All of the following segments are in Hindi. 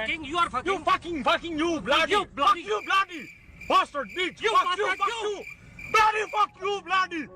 fucking, you are fucking. You bloody. You bloody. Fuck you bloody. Bastard bitch. You Fuck you, bastard, fuck you. you. Bloody fuck you bloody.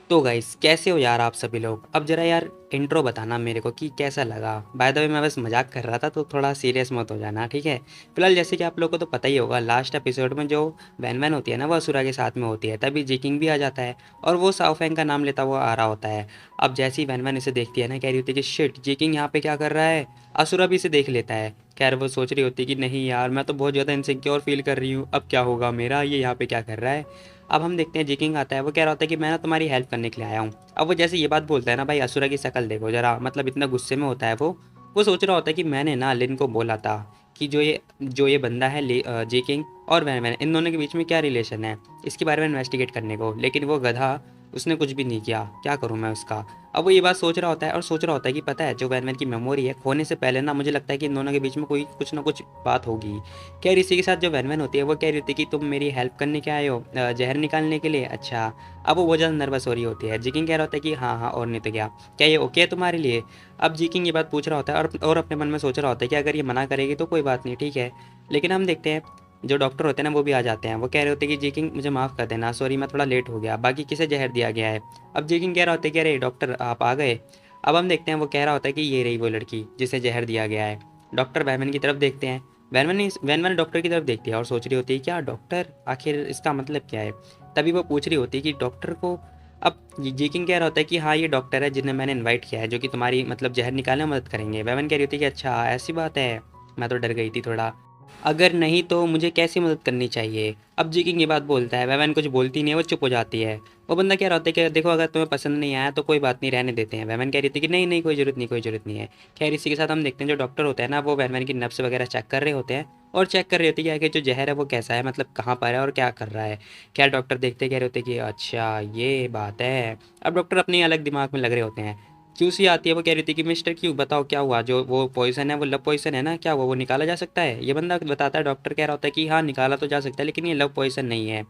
तो गाइस कैसे हो यार आप सभी लोग। अब जरा यार इंट्रो बताना मेरे को कि कैसा लगा। बाय द वे मैं बस मजाक कर रहा था तो थोड़ा सीरियस मत हो जाना, ठीक है। फिलहाल जैसे कि आप लोगों को तो पता ही होगा, लास्ट एपिसोड में जो वैन वैन होती है ना वो असुरा के साथ में होती है, तभी जिकिंग भी आ जाता है और वो साउफेंग का नाम लेता हुआ आ रहा होता है। अब जैसे ही वैन वैन इसे देखती है ना, कह रही होती है कि शिट जिकिंग यहाँ पे क्या कर रहा है। असुरा भी इसे देख लेता है। खैर वो सोच रही होती है कि नहीं यार मैं तो बहुत ज़्यादा इनसिक्योर फील कर रही हूँ, अब क्या होगा मेरा, ये यहाँ पे क्या कर रहा है। अब हम देखते हैं जिकिंग आता है, वो कह रहा होता है कि मैं ना तुम्हारी हेल्प करने के लिए आया हूँ। अब वो जैसे ये बात बोलता है ना, भाई असुरा की शक्ल देखो जरा, मतलब इतना गुस्से में होता है वो सोच रहा होता है कि मैंने ना लिन को बोला था कि जो ये बंदा है जी किंग और वैन वैन, इन दोनों के बीच में क्या रिलेशन है इसके बारे में इन्वेस्टिगेट करने को, लेकिन वो गधा उसने कुछ भी नहीं किया, क्या करूँ मैं उसका। अब वो ये बात सोच रहा होता है और सोच रहा होता है कि पता है जो वैन वैन की मेमोरी है खोने से पहले ना मुझे लगता है कि इन दोनों के बीच में कोई कुछ ना कुछ बात होगी। खैर इसी के साथ जो वैन वैन होती है वो कह रही होती है कि तुम मेरी हेल्प करने के आए हो जहर निकालने के लिए, अच्छा। अब वो बहुत ज़्यादा नर्वस हो रही होती है। जिकिंग कह रहा होता है कि हाँ हाँ और नहीं तो क्या ये ओके है तुम्हारे लिए। अब जिकिंग ये बात पूछ रहा होता है और अपने मन में सोच रहा होता है कि अगर ये मना करेगी तो कोई बात नहीं, ठीक है। लेकिन हम देखते हैं जो डॉक्टर होते हैं ना वो भी आ जाते हैं। वो कह रहे होते हैं कि जिकिंग मुझे माफ़ कर देना, सॉरी मैं थोड़ा लेट हो गया, बाकी किसे जहर दिया गया है। अब जिकिंग कह रहा होता है कि अरे डॉक्टर आप आ गए। अब हम देखते हैं वो कह रहा होता है कि ये रही वो लड़की जिसे जहर दिया गया है। डॉक्टर वैमन की तरफ देखते हैं। वैनवन डॉक्टर की तरफ देखती है और सोच रही होती है क्या डॉक्टर, आखिर इसका मतलब क्या है। तभी वो पूछ रही होती है कि डॉक्टर को। अब जिकिंग कह रहा होता है कि हाँ ये डॉक्टर है जिन्हें मैंने इनवाइट किया है, जो कि तुम्हारी मतलब जहर निकालने में मदद करेंगे। वैमन कह रही होती है कि अच्छा ऐसी बात है, मैं तो डर गई थी थोड़ा, अगर नहीं तो मुझे कैसी मदद करनी चाहिए। अब जिकिंग ये बात बोलता है, वैवन कुछ बोलती नहीं है, वो चुप हो जाती है। वो बंदा कह रहा होता है कि देखो अगर तुम्हें पसंद नहीं आया तो कोई बात नहीं, रहने देते हैं। वैवन कह रही थी कि नहीं नहीं कोई ज़रूरत नहीं, कोई ज़रूरत नहीं है। खैर इसी के साथ हम देखते हैं जो डॉक्टर होता है ना वो वैन की नब्स वगैरह चेक कर रहे होते हैं और चेक कर रहे होते हैं कि जो जहर है वो कैसा है, मतलब कहाँ पर है और क्या कर रहा है। खैर डॉक्टर देखते कह रहे होते हैं कि अच्छा ये बात है। अब डॉक्टर अपने अलग दिमाग में लग रहे होते हैं। क्यूसी आती है, वो कह रही थी कि मिस्टर क्यू बताओ क्या हुआ, जो वो पॉइजन है वो लव पॉइजन है ना, क्या हुआ वो निकाला जा सकता है। ये बंदा बताता है, डॉक्टर कह रहा होता है कि हाँ निकाला तो जा सकता है लेकिन ये लव पॉइजन नहीं है,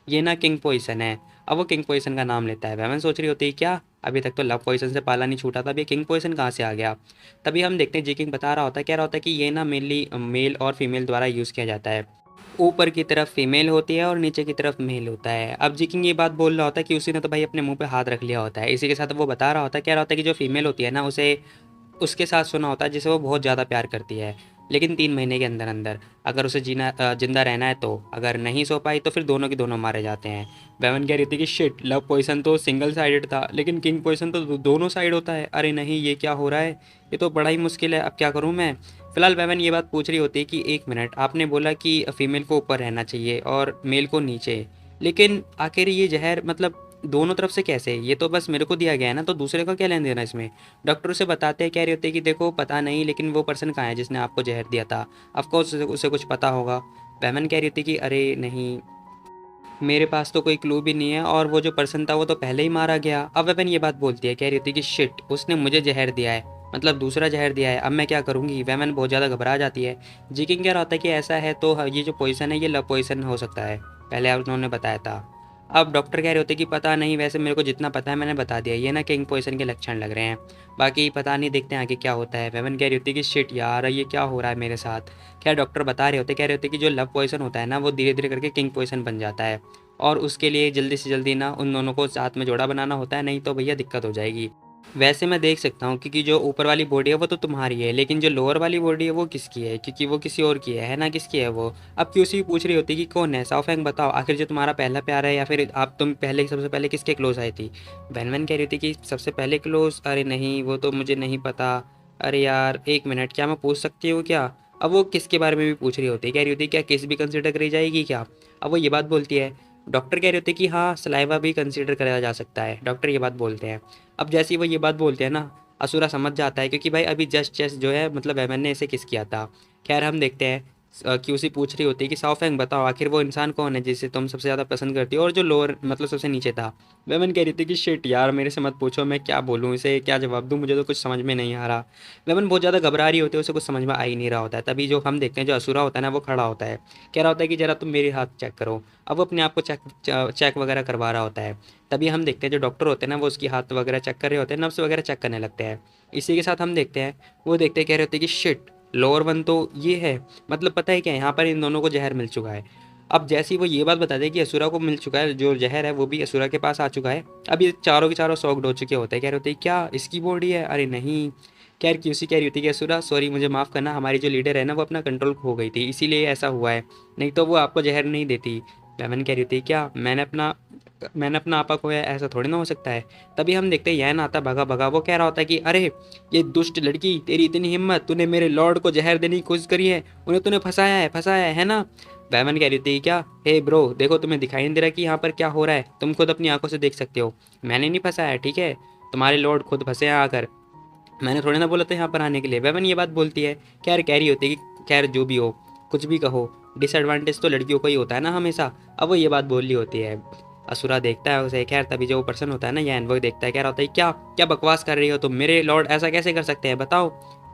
ये ना किंग पॉइजन है। अब वो किंग पॉइजन का नाम लेता है। वैमन सोच रही होती है क्या अभी तक तो लव पॉइजन से पाला नहीं छूटा था, अभी किंग पॉइजन कहाँ से आ गया। तभी हम देखते हैं जी किंग बता रहा होता है, कह रहा होता है कि ये ना मेनली मेल और फीमेल द्वारा यूज़ किया जाता है। ऊपर की तरफ फीमेल होती है और नीचे की तरफ मेल होता है। अब जिकिंग ये बात बोल रहा होता है कि उसी ने तो भाई अपने मुंह पे हाथ रख लिया होता है। इसी के साथ वो बता रहा होता है, कह रहा होता है कि जो फीमेल होती है ना उसे उसके साथ सोना होता है जिसे वो बहुत ज़्यादा प्यार करती है, लेकिन 3 महीने के अंदर अंदर अगर उसे जिंदा रहना है तो, अगर नहीं सो पाई तो फिर दोनों के दोनों मारे जाते हैं। बेवन कह रही थी कि शिट लव पॉइजन तो सिंगल साइडेड था लेकिन किंग पॉइजन तो दोनों साइड होता है, अरे नहीं ये क्या हो रहा है, ये तो बड़ा ही मुश्किल है, अब क्या करूँ मैं। फिलहाल बेवन ये बात पूछ रही होती है कि एक मिनट, आपने बोला कि फीमेल को ऊपर रहना चाहिए और मेल को नीचे, लेकिन आखिर ये जहर मतलब दोनों तरफ से कैसे, ये तो बस मेरे को दिया गया है ना, तो दूसरे का क्या लेना देना इसमें। डॉक्टर उसे बताते हैं, कह रहे होते हैं कि देखो पता नहीं लेकिन वो पर्सन कहाँ है जिसने आपको जहर दिया था, ऑफकोर्स उसे कुछ पता होगा। वैमन कह रही थी कि अरे नहीं मेरे पास तो कोई क्लू भी नहीं है और वो जो पर्सन था वो तो पहले ही मारा गया। अब वेपन ये बात बोलती है, कह रही थी कि शिट उसने मुझे जहर दिया है, मतलब दूसरा जहर दिया है, अब मैं क्या करूँगी। वेमन बहुत ज़्यादा घबरा जाती है। जिकिंग कह रहा होता है कि ऐसा है तो ये जो पोजीशन है ये लव पोजीशन हो सकता है, पहले उन्होंने बताया था। अब डॉक्टर कह रहे होते कि पता नहीं, वैसे मेरे को जितना पता है मैंने बता दिया, ये ना किंग पोजीशन के लक्षण लग रहे हैं, बाकी पता नहीं, देखते हैं आगे क्या होता है। वेमन कह रही होती कि शिट यार ये क्या हो रहा है मेरे साथ। क्या डॉक्टर बता रहे होते, कह रहे होते कि जो लव पोजीशन होता है ना वो धीरे धीरे करके किंग पोजीशन बन जाता है और उसके लिए जल्दी से जल्दी ना उन दोनों को साथ में जोड़ा बनाना होता है, नहीं तो भैया दिक्कत हो जाएगी। वैसे मैं देख सकता हूँ क्योंकि जो ऊपर वाली बॉडी है वो तो तुम्हारी है, लेकिन जो लोअर वाली बॉडी है वो किसकी है, क्योंकि वो किसी और की है ना, किसकी है वो। अब क्यूसी पूछ रही होती कि कौन है, साओफेंग बताओ आखिर जो तुम्हारा पहला प्यार है, या फिर आप तुम पहले सबसे पहले किसके क्लोज आई थी। वैनवन कह रही थी कि सबसे पहले क्लोज, अरे नहीं वो तो मुझे नहीं पता, अरे यार एक मिनट क्या मैं पूछ सकती हूँ क्या। अब वो किसके बारे में भी पूछ रही होती है, कह रही होती है क्या किस भी कंसिडर करी जाएगी क्या। अब वो ये बात बोलती है। डॉक्टर कह रहे होते कि हाँ सलाइवा भी कंसीडर करा जा सकता है, डॉक्टर ये बात बोलते हैं। अब जैसे ही वो ये बात बोलते हैं ना असुरा समझ जाता है, क्योंकि भाई अभी जस्ट जस्ट जो है मतलब वेमन ने इसे किस किया था। खैर हम देखते हैं क्यूसी पूछ रही होती है कि साओफेंग बताओ आखिर वो इंसान कौन है जिसे तुम सबसे ज़्यादा पसंद करती हो और जो लोअर मतलब सबसे नीचे था। वेमन कह रही थी कि शिट यार मेरे से मत पूछो, मैं क्या बोलूँ इसे, क्या जवाब दूँ, मुझे तो कुछ समझ में नहीं आ रहा। वेमन बहुत ज़्यादा घबरा रही होती है, उसे कुछ समझ में आ ही नहीं रहा होता है। तभी जो हम देखते हैं जो असुरा होता है ना वो खड़ा होता है, कह रहा होता है कि ज़रा तुम मेरे हाथ चेक करो। अब वो अपने आप को चेक वगैरह करवा रहा होता है। तभी हम देखते हैं जो डॉक्टर होते हैं ना वो उसकी हाथ वगैरह चेक कर रहे होते हैं, नर्व्स वगैरह चेक करने लगते हैं। इसी के साथ हम देखते हैं वो देखते हैं, कह रहे होते हैं कि शिट लोअर वन तो ये है, मतलब पता है क्या, यहाँ पर इन दोनों को जहर मिल चुका है। अब जैसे ही वो ये बात बता दे कि असुरा को मिल चुका है जो जहर है, वो भी असुरा के पास आ चुका है। अब ये चारों के चारों शॉक्ड हो चुके होते हैं, कह रहे होते हैं क्या इसकी बॉडी है, अरे नहीं। खैर क्यूसी कह रही होती है कि असुरा सॉरी मुझे माफ़ करना, हमारी जो लीडर है ना वो अपना कंट्रोल खो गई थी, इसीलिए ऐसा हुआ है, नहीं तो वो आपको जहर नहीं देती। लेमन कह रही होती है क्या मैंने अपना आपा खोया, ऐसा थोड़ी ना हो सकता है। तभी हम देखते हैं यैन आता भगा भगा, वो कह रहा होता है कि अरे ये दुष्ट लड़की, तेरी इतनी हिम्मत, तूने मेरे लॉर्ड को जहर देने की कोशिश करी है, उन्हें तूने फंसाया है ना। बैमन कह रही थी क्या, हे ब्रो देखो तुम्हें दिखाई नहीं दे रहा कि यहाँ पर क्या हो रहा है, तुम खुद अपनी आंखों से देख सकते हो। मैंने नहीं फंसाया, ठीक है, तुम्हारे लॉर्ड खुद फंसे हैं आकर, मैंने थोड़ी ना बोला था यहाँ पर आने के लिए। बैमन ये बात बोलती है। खैर कह रही होती है कि खैर जो भी हो, कुछ भी कहो, डिसएडवांटेज तो लड़कियों को ही होता है ना हमेशा। अब वो ये बात बोल रही होती है। असुरा देखता है उसे। खैर तभी जो वो पर्सन होता है ना यैन, वो देखता है, कह रहा होता है क्या क्या बकवास कर रही हो तुम, मेरे लॉर्ड ऐसा कैसे कर सकते हैं बताओ।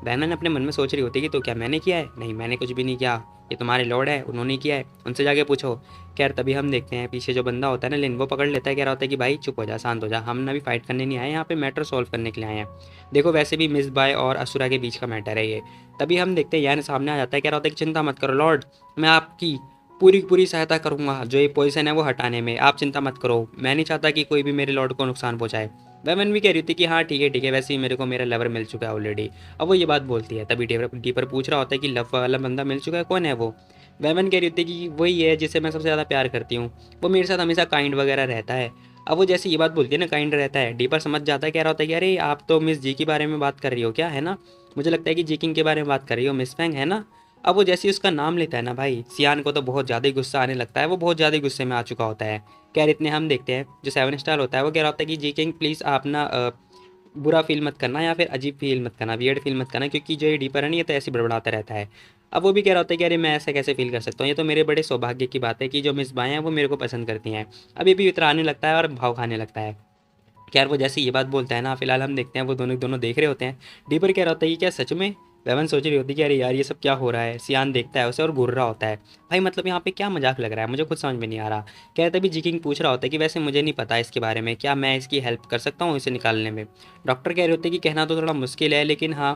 बैनन अपने मन में सोच रही होती है कि तो क्या मैंने किया है, नहीं मैंने कुछ भी नहीं किया, ये तुम्हारे लॉर्ड है, उन्होंने किया है, उनसे जाके पूछो। खैर तभी हम देखते हैं पीछे जो बंदा होता है ना लिन, वो पकड़ लेता है, कह रहा होता है कि भाई चुप हो जा, शांत हो जा, हम ना भी फाइट करने नहीं आए, यहाँ पे मैटर सॉल्व करने के लिए आए हैं। देखो वैसे भी मिस बाय और असुरा के बीच का मैटर है ये। तभी हम देखते हैं यान सामने आ जाता है, कह रहा होता है कि चिंता मत करो लॉर्ड, मैं आपकी पूरी पूरी सहायता करूंगा जो ये पोजीशन है वो हटाने में, आप चिंता मत करो, मैं नहीं चाहता कि कोई भी मेरे लॉर्ड को नुकसान पहुंचाए। वेमन भी कह रही थी कि हाँ ठीक है, वैसे ही मेरे को मेरा लवर मिल चुका है ऑलरेडी। अब वो ये बात बोलती है। तभी डीपर पूछ रहा होता है कि लव वाला बंदा मिल चुका है, कौन है वो। वेमन कह रही थी कि वही है जिसे मैं सबसे ज़्यादा प्यार करती हूँ, वो मेरे साथ हमेशा काइंड वगैरह रहता है। अब वो जैसे ये बात बोलती है ना काइंड रहता है, डीपर समझ जाता है, कह रहा होता है कि अरे आप तो मिस जी के बारे में बात कर रही हो क्या, है ना, मुझे लगता है कि जी किंग के बारे में बात कर रही हो, मिस फैंग है ना। अब वो जैसे ही उसका नाम लेता है ना भाई, सियान को तो बहुत ज़्यादा ही गुस्सा आने लगता है, वो बहुत ज़्यादा ही गुस्से में आ चुका होता है। खैर इतने हम देखते हैं जो 7 स्टार होता है वो कह रहा होता है कि जी किंग प्लीज़ आप ना बुरा फील मत करना या फिर अजीब फील मत करना, वियर्ड फील मत करना, क्योंकि जो ये डीपर है ना ये तो ऐसे बड़बड़ाता रहता है। अब वो भी कह रहा होता है कि अरे मैं ऐसा कैसे फील कर सकता हूँ, ये तो मेरे बड़े सौभाग्य की बात है कि जो मिस बाएँ हैं वो मेरे को पसंद करती हैं। अब ये भी इतराने लगता है और भाव खाने लगता है। खैर वो जैसे ये बात बोलता है ना, फिलहाल हम देखते हैं वो दोनों दोनों देख रहे होते हैं। डीपर कह रहा होता है कि क्या सच में। वेवन सोच रही होती है कि अरे यार ये सब क्या हो रहा है। सियान देखता है उसे और घूर रहा होता है, भाई मतलब यहाँ पे क्या मजाक लग रहा है, मुझे खुद समझ में नहीं आ रहा। कहते भी जी किंग पूछ रहा होता है कि वैसे मुझे नहीं पता इसके बारे में, क्या मैं इसकी हेल्प कर सकता हूँ इसे निकालने में। डॉक्टर कह रहे होते हैं कि कहना तो थोड़ा मुश्किल है, लेकिन हाँ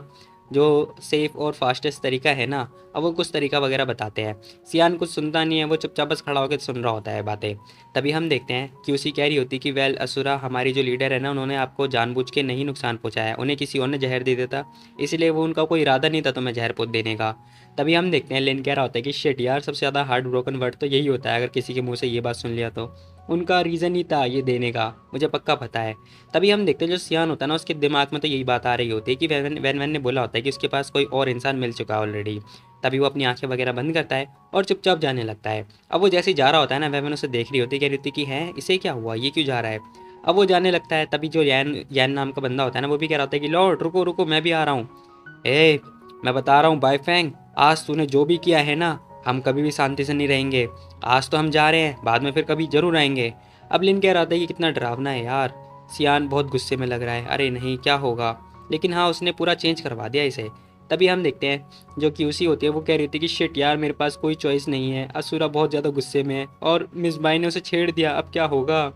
जो सेफ़ और फास्टेस्ट तरीका है ना, अब वो कुछ तरीका वगैरह बताते हैं। सियान कुछ सुनता नहीं है, वो चुपचाप बस खड़ा होकर सुन रहा होता है बातें। तभी हम देखते हैं क्यूसी कह रही होती कि वेल असुरा हमारी जो लीडर है ना, उन्होंने आपको जानबूझ के नहीं नुकसान पहुंचाया, उन्हें किसी और ने जहर दे देता, इसलिए वो उनका कोई इरादा नहीं था तुम्हें जहर पोत देने का। तभी हम देखते हैं लेन कह रहा होता है कि शिट यार, सबसे ज़्यादा हार्ट ब्रोकन वर्ड तो यही होता है अगर किसी के मुंह से ये बात सुन लिया तो, उनका रीज़न ही था ये देने का, मुझे पक्का पता है। तभी हम देखते हैं जो सियान होता है ना उसके दिमाग में तो यही बात आ रही होती है कि वैन वैन वैन ने बोला होता है कि उसके पास कोई और इंसान मिल चुका है ऑलरेडी। तभी वो अपनी आंखें वगैरह बंद करता है और चुपचाप जाने लगता है। अब वो जैसे ही जा रहा होता है ना, वैन उसे देख रही होती है, कह रही होती कि है इसे क्या हुआ, ये क्यों जा रहा है। अब वो जाने लगता है। तभी जो यैन यैन नाम का बंदा होता है ना, वो भी कह रहा होता है कि लॉर्ड रुको रुको, मैं भी आ रहा हूँ। ए मैं बता रहा हूँ बाय फैंग, आज तूने जो भी किया है ना, हम कभी भी शांति से नहीं रहेंगे। आज तो हम जा रहे हैं, बाद में फिर कभी जरूर आएंगे। अब लिन कह रहा था कि कितना डरावना है यार। सियान बहुत गुस्से में लग रहा है, अरे नहीं क्या होगा, लेकिन हाँ उसने पूरा चेंज करवा दिया इसे। तभी हम देखते हैं जो क्यूसी होती है वो कह रही थी कि शिट यार मेरे पास कोई चॉइस नहीं है, असुरा बहुत ज़्यादा गुस्से में है और मिस बाई ने उसे छेड़ दिया, अब क्या होगा।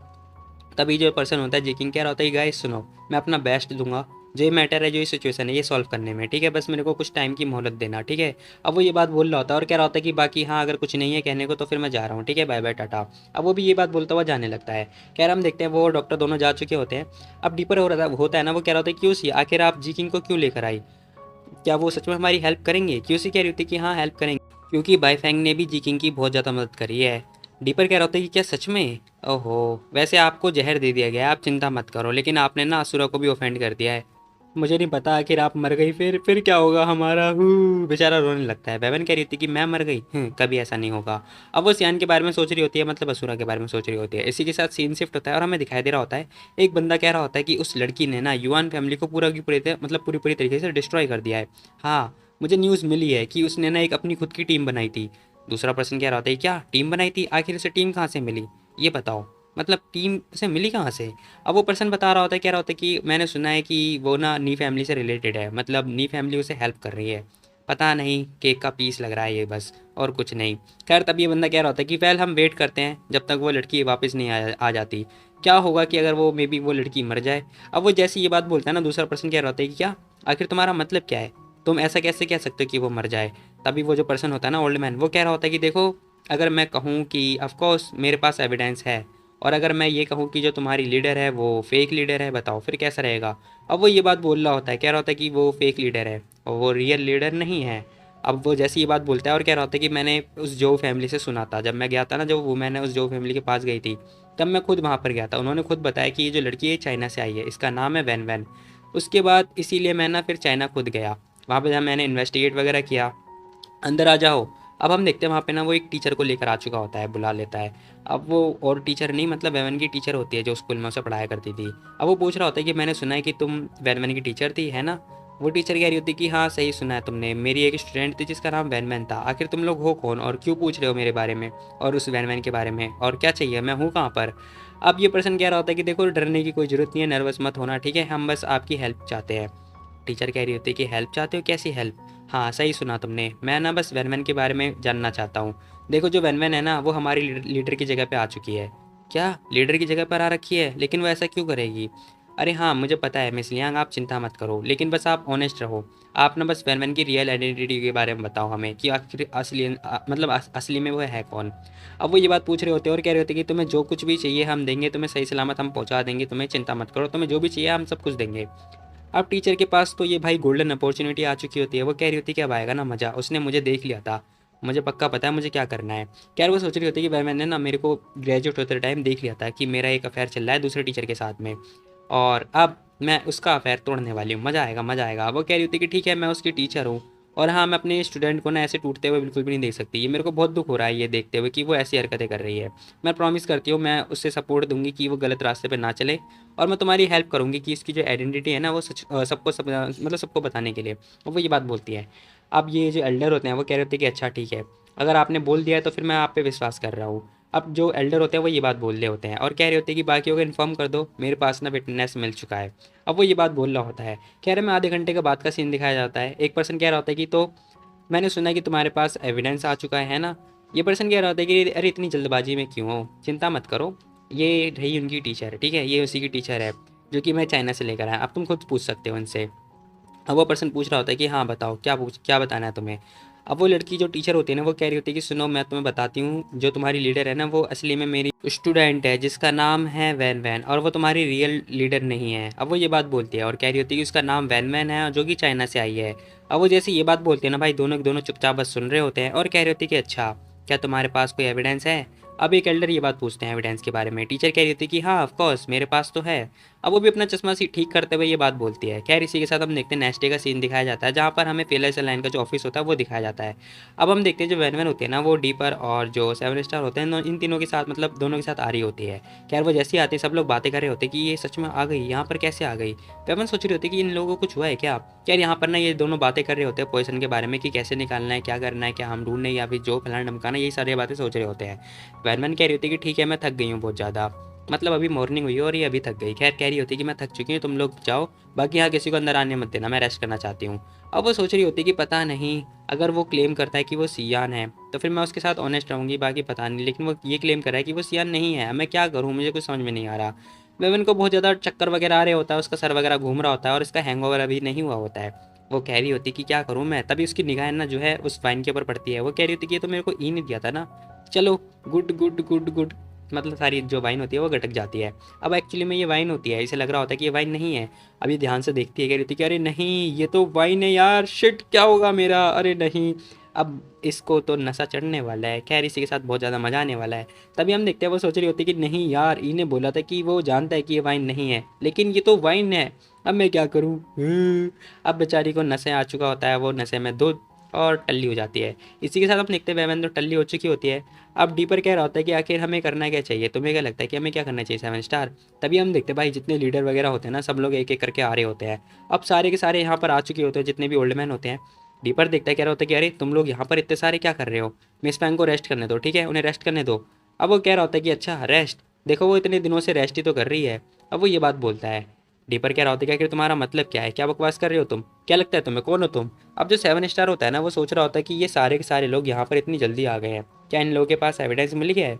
तभी जो पर्सन होता है जेकिंग कह रहा होता है गाइस सुनो, मैं अपना बेस्ट दूंगा, जो ये मैटर है जो ये सिचुएशन है ये सॉल्व करने में, ठीक है, बस मेरे को कुछ टाइम की मोहलत देना, ठीक है। अब वो ये बात बोल रहा होता है और कह रहा होता है कि बाकी हाँ अगर कुछ नहीं है कहने को तो फिर मैं जा रहा हूँ, ठीक है, बाय बाय टाटा। अब वो भी ये बात बोलता हुआ जाने लगता है। कह रहा हम देखते हैं वो और डॉक्टर दोनों जा चुके होते हैं। अब डीपर हो रहा होता है ना, वो कह रहा होता है क्यों सी आखिर आप जी किंग को क्यों लेकर आई, क्या वो सच में हमारी हेल्प करेंगे। क्यूसी कह रही होती कि हाँ हेल्प करेंगे, क्योंकि बाईफैंग ने भी जी किंग की बहुत ज़्यादा मदद करी है। डीपर कह रहा होता है कि क्या सच में। ओहो वैसे आपको जहर दे दिया गया है, आप चिंता मत करो, लेकिन आपने ना असुरा को भी ऑफेंड कर दिया है, मुझे नहीं पता आखिर आप मर गई फिर क्या होगा हमारा। बेचारा रोने लगता है। बेवन कह रही होती कि मैं मर गई, कभी ऐसा नहीं होगा। अब वो सियान के बारे में सोच रही होती है, मतलब असुरा के बारे में सोच रही होती है। इसी के साथ सीन शिफ्ट होता है और हमें दिखाई दे रहा होता है एक बंदा कह रहा होता है कि उस लड़की ने ना युआन फैमिली को पूरा की पूरी मतलब पूरी पूरी तरीके से डिस्ट्रॉय कर दिया है। हाँ मुझे न्यूज़ मिली है कि उसने ना एक अपनी खुद की टीम बनाई थी। दूसरा पर्सन कह रहा होता है क्या टीम बनाई थी, आखिर उसे टीम कहाँ से मिली ये बताओ, मतलब टीम उसे मिली कहाँ से। अब वो पर्सन बता रहा होता है, कह रहा होता है कि मैंने सुना है कि वो ना नी फैमिली से रिलेटेड है, मतलब नी फैमिली उसे हेल्प कर रही है, पता नहीं केक का पीस लग रहा है ये बस, और कुछ नहीं। खैर तब ये बंदा कह रहा होता है कि वेल हम वेट करते हैं जब तक वो लड़की वापस नहीं आ जाती, क्या होगा कि अगर वो मे बी वो लड़की मर जाए। अब वो जैसे ये बात बोलता है ना, दूसरा पर्सन कह रहा होता है कि क्या आखिर तुम्हारा मतलब क्या है, तुम ऐसा कैसे कह सकते हो कि वो मर जाए। तभी वो जो पर्सन होता है ना, ओल्ड मैन, वो कह रहा होता है कि देखो, अगर मैं कहूँ कि ऑफ कोर्स मेरे पास एविडेंस है, और अगर मैं ये कहूँ कि जो तुम्हारी लीडर है वो फेक लीडर है, बताओ फिर कैसा रहेगा। अब वो ये बात बोल रहा होता है, कह रहा होता है कि वो फेक लीडर है और वो रियल लीडर नहीं है। अब वो जैसे ये बात बोलता है और कह रहा होता है कि मैंने उस जो फैमिली से सुना था, जब मैं गया था ना, जो वुमेन है उस जो फैमिली के पास गई थी, तब मैं खुद वहाँ पर गया था। उन्होंने खुद बताया कि ये जो लड़की है चाइना से आई है, इसका नाम है वैन वैन। उसके बाद इसीलिए मैं ना फिर चाइना खुद गया, वहाँ पे जब मैंने इन्वेस्टिगेट वगैरह किया। अंदर आ जाओ। अब हम देखते हैं वहाँ पे ना वो एक टीचर को लेकर आ चुका होता है, बुला लेता है। अब वो और टीचर नहीं, मतलब वैन की टीचर होती है जो स्कूल में उसे पढ़ाया करती थी। अब वो पूछ रहा होता है कि मैंने सुना है कि तुम वैन की टीचर थी, है ना। वो टीचर कह रही होती है कि हाँ सही सुना है तुमने, मेरी एक स्टूडेंट थी जिसका नाम वैन था। आखिर तुम लोग हो कौन और क्यों पूछ रहे हो मेरे बारे में और उस वैन के बारे में, और क्या चाहिए, मैं हूँ कहाँ पर। अब ये पर्सन कह रहा होता है कि देखो, डरने की कोई ज़रूरत नहीं है, नर्वस मत होना, ठीक है, हम बस आपकी हेल्प चाहते हैं। टीचर कह रही होती है कि हेल्प चाहते हो, कैसी हेल्प। हाँ सही सुना तुमने, मैं ना बस वैन के बारे में जानना चाहता हूँ। देखो जो वैन है ना, वो हमारी लीडर की जगह पे आ चुकी है। क्या लीडर की जगह पर आ रखी है, लेकिन वो ऐसा क्यों करेगी। अरे हाँ मुझे पता है मिस लियांग, आप चिंता मत करो, लेकिन बस आप ऑनेस्ट रहो। आप ना बस वैन की रियल आइडेंटिटी के बारे में बताओ हमें कि आखिर असली मतलब असली में वो है कौन। अब वो ये बात पूछ रहे होते हैं और कह रहे होते हैं कि तुम्हें जो कुछ भी चाहिए हम देंगे, तुम्हें सही सलामत हम पहुंचा देंगे, तुम्हें चिंता मत करो, तुम्हें जो भी चाहिए हम सब कुछ देंगे। अब टीचर के पास तो ये भाई गोल्डन अपॉर्चुनिटी आ चुकी होती है। वो कह रही होती है कि अब आएगा ना मज़ा, उसने मुझे देख लिया था, मुझे पक्का पता है मुझे क्या करना है। क्या वो सोच रही होती है कि भाई मैंने ना मेरे को ग्रेजुएट होते टाइम देख लिया था कि मेरा एक अफेयर चल रहा है दूसरे टीचर के साथ में, और अब मैं उसका अफेयर तोड़ने वाली हूँ, मज़ा आएगा मज़ा आएगा। वो कह रही होती है कि ठीक है मैं उसकी टीचर हूँ, और हाँ मैं अपने स्टूडेंट को ना ऐसे टूटते हुए बिल्कुल भी नहीं देख सकती। ये मेरे को बहुत दुख हो रहा है ये देखते हुए कि वो ऐसी हरकतें कर रही है। मैं प्रॉमिस करती हूँ मैं उससे सपोर्ट दूंगी कि वो गलत रास्ते पर ना चले, और मैं तुम्हारी हेल्प करूँगी कि इसकी जो आइडेंटिटी है ना वो सबको मतलब सबको बताने के लिए। और वो ये बात बोलती है। अब ये जो एल्डर होते हैं वो कह रहे होते हैं कि अच्छा ठीक है, अगर आपने बोल दिया है तो फिर मैं आप पे विश्वास कर रहा हूँ। अब जो एल्डर होते हैं वो ये बात बोल रहे होते हैं और कह रहे होते हैं कि बाकियों को इन्फॉर्म कर दो, मेरे पास ना विटनेस मिल चुका है। अब वो ये बात बोल रहा होता है, कह रहे मैं आधे घंटे के बाद का सीन दिखाया जाता है। एक पर्सन कह रहा होता है कि तो मैंने सुना है कि तुम्हारे पास एविडेंस आ चुका है ना। ये पर्सन कह रहा होता है कि अरे इतनी जल्दबाजी में क्यों हो, चिंता मत करो, ये रही उनकी टीचर, ठीक है, ये उसी की टीचर है जो कि मैं चाइना से लेकर आया, अब तुम खुद पूछ सकते हो इनसे। अब वो पर्सन पूछ रहा होता है कि हाँ बताओ क्या बताना है तुम्हें। अब वो लड़की जो टीचर होती है ना वो कह रही होती है कि सुनो मैं तुम्हें बताती हूँ, जो तुम्हारी लीडर है ना वो असली में मेरी स्टूडेंट है जिसका नाम है वैन वैन, और वो तुम्हारी रियल लीडर नहीं है। अब वो ये बात बोलती है और कह रही होती है कि उसका नाम वैन वैन है जो कि चाइना से आई है। अब वो जैसे ये बात बोलती है ना भाई, दोनों के दोनों चुपचाप बस सुन रहे होते हैं और कह रही होती है कि अच्छा क्या तुम्हारे पास कोई एविडेंस है। अब एक एल्डर ये बात पूछते हैं एविडेंस के बारे में। टीचर कह रही होती है कि हाँ ऑफ कोर्स मेरे पास तो है। अब वो भी अपना चश्मा ठीक करते हुए ये बात बोलती है। खैर इसी के साथ हम देखते हैं नेक्स्ट डे का सीन दिखाया जाता है, जहाँ पर हमें फेलियर लाइन का जो ऑफिस होता है वो दिखाया जाता है। अब हम देखते हैं जो वैन वैन होती है ना वो डीपर और जो सेवन स्टार होते हैं इन तीनों के साथ, मतलब दोनों के साथ आ रही होती है। खैर वो जैसे ही आती है सब लोग बातें कर रहे होते हैं कि ये सच में आ गई, यहाँ पर कैसे आ गई। वेवन सोच रही होती है कि इन लोगों को कुछ हुआ है क्या। यार यहाँ पर ना ये दोनों बातें कर रहे होते हैं पोजीशन के बारे में कि कैसे निकालना है, क्या करना है, क्या हम ढूंढने या फिर जो फलाना ढमकाना, यही सारी बातें सोच रहे होते हैं। वैन कह रही होती है कि ठीक है मैं थक गई हूँ बहुत ज़्यादा, मतलब अभी मॉर्निंग हुई है और ये अभी थक गई। खैर कह रही होती है कि मैं थक चुकी हूँ, तुम लोग जाओ, बाकी यहाँ किसी को अंदर आने मत देना, मैं रेस्ट करना चाहती हूँ। अब वो सोच रही होती है कि पता नहीं, अगर वो क्लेम करता है कि वो सियान है तो फिर मैं उसके साथ ऑनेस्ट रहूँगी, बाकी पता नहीं, लेकिन वो ये क्लेम कर रहा है कि वो सियान नहीं है। मैं क्या करूँ, मुझे कुछ समझ में नहीं आ रहा। वेवन को बहुत ज़्यादा चक्कर वगैरह आ रहे होता है, उसका सर वगैरह घूम रहा होता है और इसका हैंगओवर अभी नहीं हुआ होता है। वो कह रही होती कि क्या करूँ मैं, तभी उसकी निगाह ना जो है उस वाइन के ऊपर पड़ती है। वो कह रही होती कि ये तो मेरे को ई नहीं दिया था ना, चलो गुड गुड गुड गुड, मतलब सारी जो वाइन होती है वो गटक जाती है। अब एक्चुअली में ये वाइन होती है, इसे लग रहा होता है कि ये वाइन नहीं है। अब ये ध्यान से देखती है, कह रही थी कि अरे नहीं ये तो वाइन है यार, शिट क्या होगा मेरा, अरे नहीं। अब इसको तो नशा चढ़ने वाला है। खैर इसी के साथ बहुत ज़्यादा मज़ा आने वाला है। तभी हम देखते हैं वो सोच रही होती है कि नहीं यार, इन्हें बोला था कि वो जानता है कि ये वाइन नहीं है, लेकिन ये तो वाइन है, अब मैं क्या करूँ। अब बेचारी को नशे आ चुका होता है, वो नशे में दूध और टल्ली हो जाती है। इसी के साथ हम देखते हैं वेवन तो टल्ली हो चुकी होती है। अब डीपर कह रहा होता है कि आखिर हमें करना क्या चाहिए, तुम्हें क्या लगता है कि हमें क्या करना चाहिए सेवन स्टार। तभी हम देखते हैं भाई जितने लीडर वगैरह होते हैं ना सब लोग एक एक करके आ रहे होते हैं। अब सारे के सारे यहाँ पर आ चुके होते हैं जितने भी ओल्ड मैन होते हैं। डीपर देखता है, कह रहा होता है कि अरे तुम लोग यहाँ पर इतने सारे क्या कर रहे हो, मिस पैंग को रेस्ट करने दो, ठीक है उन्हें रेस्ट करने दो। अब वो कह रहा होता है कि अच्छा रेस्ट, देखो वो इतने दिनों से रेस्ट ही तो कर रही है। अब वो ये बात बोलता है। डीपर कह रहा होता है कि आखिर तुम्हारा मतलब क्या है, क्या बकवास कर रहे हो तुम, क्या लगता है तुम्हें, कौन हो तुम। अब जो सेवन स्टार होता है ना वो सोच रहा होता है कि ये सारे के सारे लोग यहाँ पर इतनी जल्दी आ गए हैं, क्या इन लोगों के पास एविडेंस मिल गया है।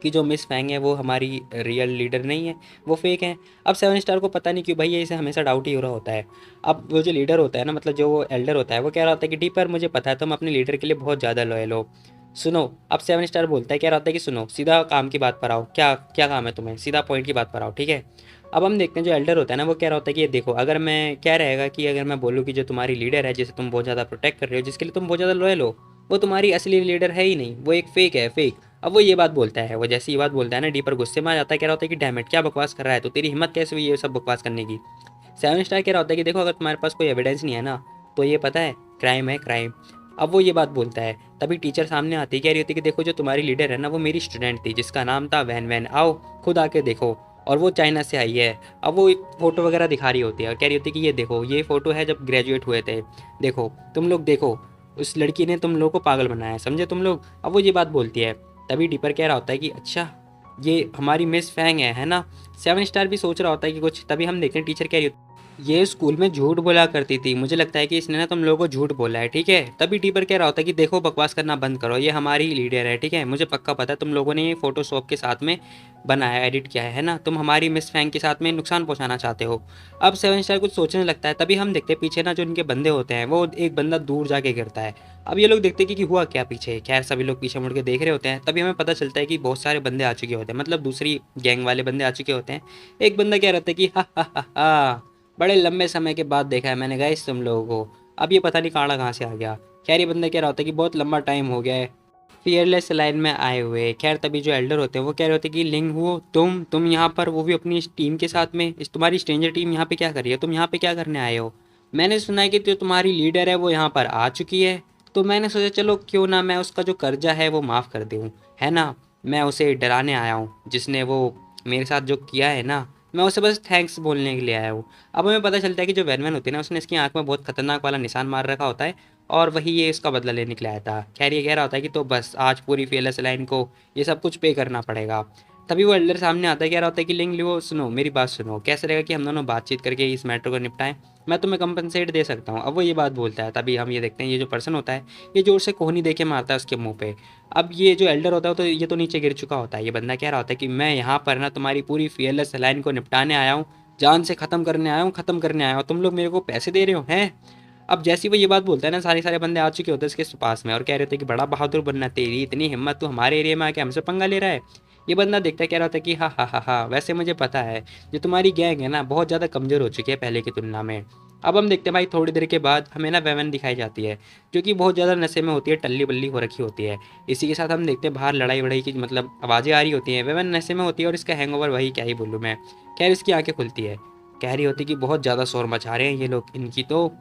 कि जो मिस फैंग है वो हमारी रियल लीडर नहीं है, वो फेक है। अब 7 स्टार को पता नहीं क्यों भाई ये इसे हमेशा डाउट ही हो रहा होता है। अब वो जो लीडर होता है ना, मतलब जो वो एल्डर होता है, वो कह रहा होता है कि डीपर मुझे पता है तुम अपने लीडर के लिए बहुत ज़्यादा लॉयल हो। सुनो, अब 7 स्टार बोलता है, कह रहा होता है कि सुनो सीधा काम की बात पर आओ, क्या क्या काम है तुम्हें, सीधा पॉइंट की बात पर आओ, ठीक है। अब हम देखते हैं जो एल्डर होता है ना, वो कह रहा होता है कि ये देखो, अगर मैं क्या रहेगा कि अगर मैं बोलूँ कि जो तुम्हारी लीडर है जिसे तुम बहुत ज़्यादा प्रोटेक्ट कर रहे हो, जिसके लिए तुम बहुत ज़्यादा लॉयल हो, वो तुम्हारी असली लीडर है ही नहीं, वो एक फेक है, फेक। अब वो ये बात बोलता है, वो जैसे ये बात बोलता है ना, डीपर गुस्से में आ जाता है, कह रहा होता है कि डैमेट क्या बकवास कर रहा है, तो तेरी हिम्मत कैसे हुई ये सब बकवास करने की। 7 स्टार कह रहा होता है कि देखो, अगर तुम्हारे पास कोई एविडेंस नहीं है ना, तो ये पता है क्राइम है, क्राइम। अब वो ये बात बोलता है, तभी टीचर सामने आती है, कह रही होती है कि देखो जो तुम्हारी लीडर है ना, वो मेरी स्टूडेंट थी जिसका नाम था वैन वैन, आओ खुद आके देखो। और वो चाइना से आई है। अब वो एक फ़ोटो वगैरह दिखा रही होती है और कह रही होती है कि ये देखो, ये फ़ोटो है जब ग्रेजुएट हुए थे, देखो तुम लोग देखो, उस लड़की ने तुम लोग को पागल बनाया है, समझे तुम लोग। अब वो ये बात बोलती है, तभी डीपर कह रहा होता है कि अच्छा ये हमारी मिस फैंग है ना। 7 स्टार भी सोच रहा होता है कि कुछ, तभी हम देखते हैं टीचर कह रही होती है, ये स्कूल में झूठ बोला करती थी, मुझे लगता है कि इसने ना तुम लोगों को झूठ बोला है, ठीक है। तभी डीपर कह रहा होता है कि देखो बकवास करना बंद करो, ये हमारी लीडर है, ठीक है, मुझे पक्का पता है तुम लोगों ने ये फोटोशॉप के साथ में बनाया, एडिट किया है ना, तुम हमारी मिस फैंग के साथ में नुकसान पहुंचाना चाहते हो। अब 7 स्टार कुछ सोचने लगता है, तभी हम देखते हैं पीछे ना जो इनके बंदे होते हैं, वो एक बंदा दूर जाके गिरता है। अब ये लोग देखते हैं कि हुआ क्या पीछे, खैर सभी लोग पीछे मुड़ के देख रहे होते हैं, तभी हमें पता चलता है कि बहुत सारे बंदे आ चुके होते हैं, मतलब दूसरी गैंग वाले बंदे आ चुके होते हैं। एक बंदा कह रहा था कि हा, बड़े लंबे समय के बाद देखा है मैंने गाइस तुम लोगों को। अब ये पता नहीं काड़ा कहाँ से आ गया। खैर ये बंदा कह रहा होता है कि बहुत लंबा टाइम हो गया है फियरलेस लाइन में आए हुए। खैर तभी जो एल्डर होते हैं वो कह रहे होते हैं कि लिंग हो तुम यहाँ पर, वो भी अपनी टीम के साथ में, इस तुम्हारी स्ट्रेंजर टीम यहाँ पे क्या कर रही है, तुम यहाँ पे क्या करने आए हो। मैंने सुना है कि जो तुम्हारी लीडर है वो यहाँ पर आ चुकी है, तो मैंने सोचा चलो क्यों ना मैं उसका जो कर्जा है वो माफ़ कर दूँ, है ना। मैं उसे डराने आया हूँ, जिसने वो मेरे साथ जो किया है ना, मैं उसे बस थैंक्स बोलने के लिए आया हूँ। अब हमें पता चलता है कि जो वैनमैन होती है ना, उसने इसकी आंख में बहुत खतरनाक वाला निशान मार रखा होता है, और वही ये इसका बदला लेने के लिए आया था। खैर ये कह रहा होता है कि तो बस आज पूरी फेयरलेस लाइन को ये सब कुछ पे करना पड़ेगा। तभी वो एल्डर सामने आता है, कह रहा होता है कि लिंग लियो सुनो मेरी बात सुनो, कैसे रहेगा कि हम दोनों बातचीत करके इस मैटर को निपटाएं, मैं तुम्हें कंपनसेट दे सकता हूँ। अब वो ये बात बोलता है, तभी हम ये देखते हैं ये जो पर्सन होता है ये जोर से कोहनी दे के मारता है उसके मुंह पे। अब ये जो एल्डर होता है तो ये तो नीचे गिर चुका होता है। ये बंदा कह रहा होता है कि मैं यहाँ पर ना तुम्हारी पूरी फेयरलेस लाइन को निपटाने आया हूँ, जान से ख़त्म करने आया हूँ, ख़त्म करने आया हूँ, तुम लोग मेरे को पैसे दे रहे हो हैं। अब जैसे ही वो ये बात बोलता है ना, सारे सारे बंदे आ चुके होते हैं इसके पास में और कह रहे थे कि बड़ा बहादुर बनना, तेरी इतनी हिम्मत, तू हमारे एरिया में आके हमसे पंगा ले रहा है। ये बंदा देखता है, कह रहा था कि हाँ वैसे मुझे पता है जो तुम्हारी गैंग है ना बहुत ज़्यादा कमज़ोर हो चुकी है पहले की तुलना में। अब हम देखते हैं भाई थोड़ी देर के बाद हमें ना वेवन दिखाई जाती है, जो कि बहुत ज़्यादा नशे में होती है, टल्ली बल्ली हो रखी होती है। इसी के साथ हम देखते हैं बाहर लड़ाई वड़ाई की मतलब आवाज़ें आ रही होती हैं। वेवन नशे में होती है और इसका हैंगओवर वही क्या ही बोलूँ मैं। खैर इसकी आंखें खुलती है, कह रही होती कि बहुत ज़्यादा शोर मचा रहे हैं ये लोग इनकी तो।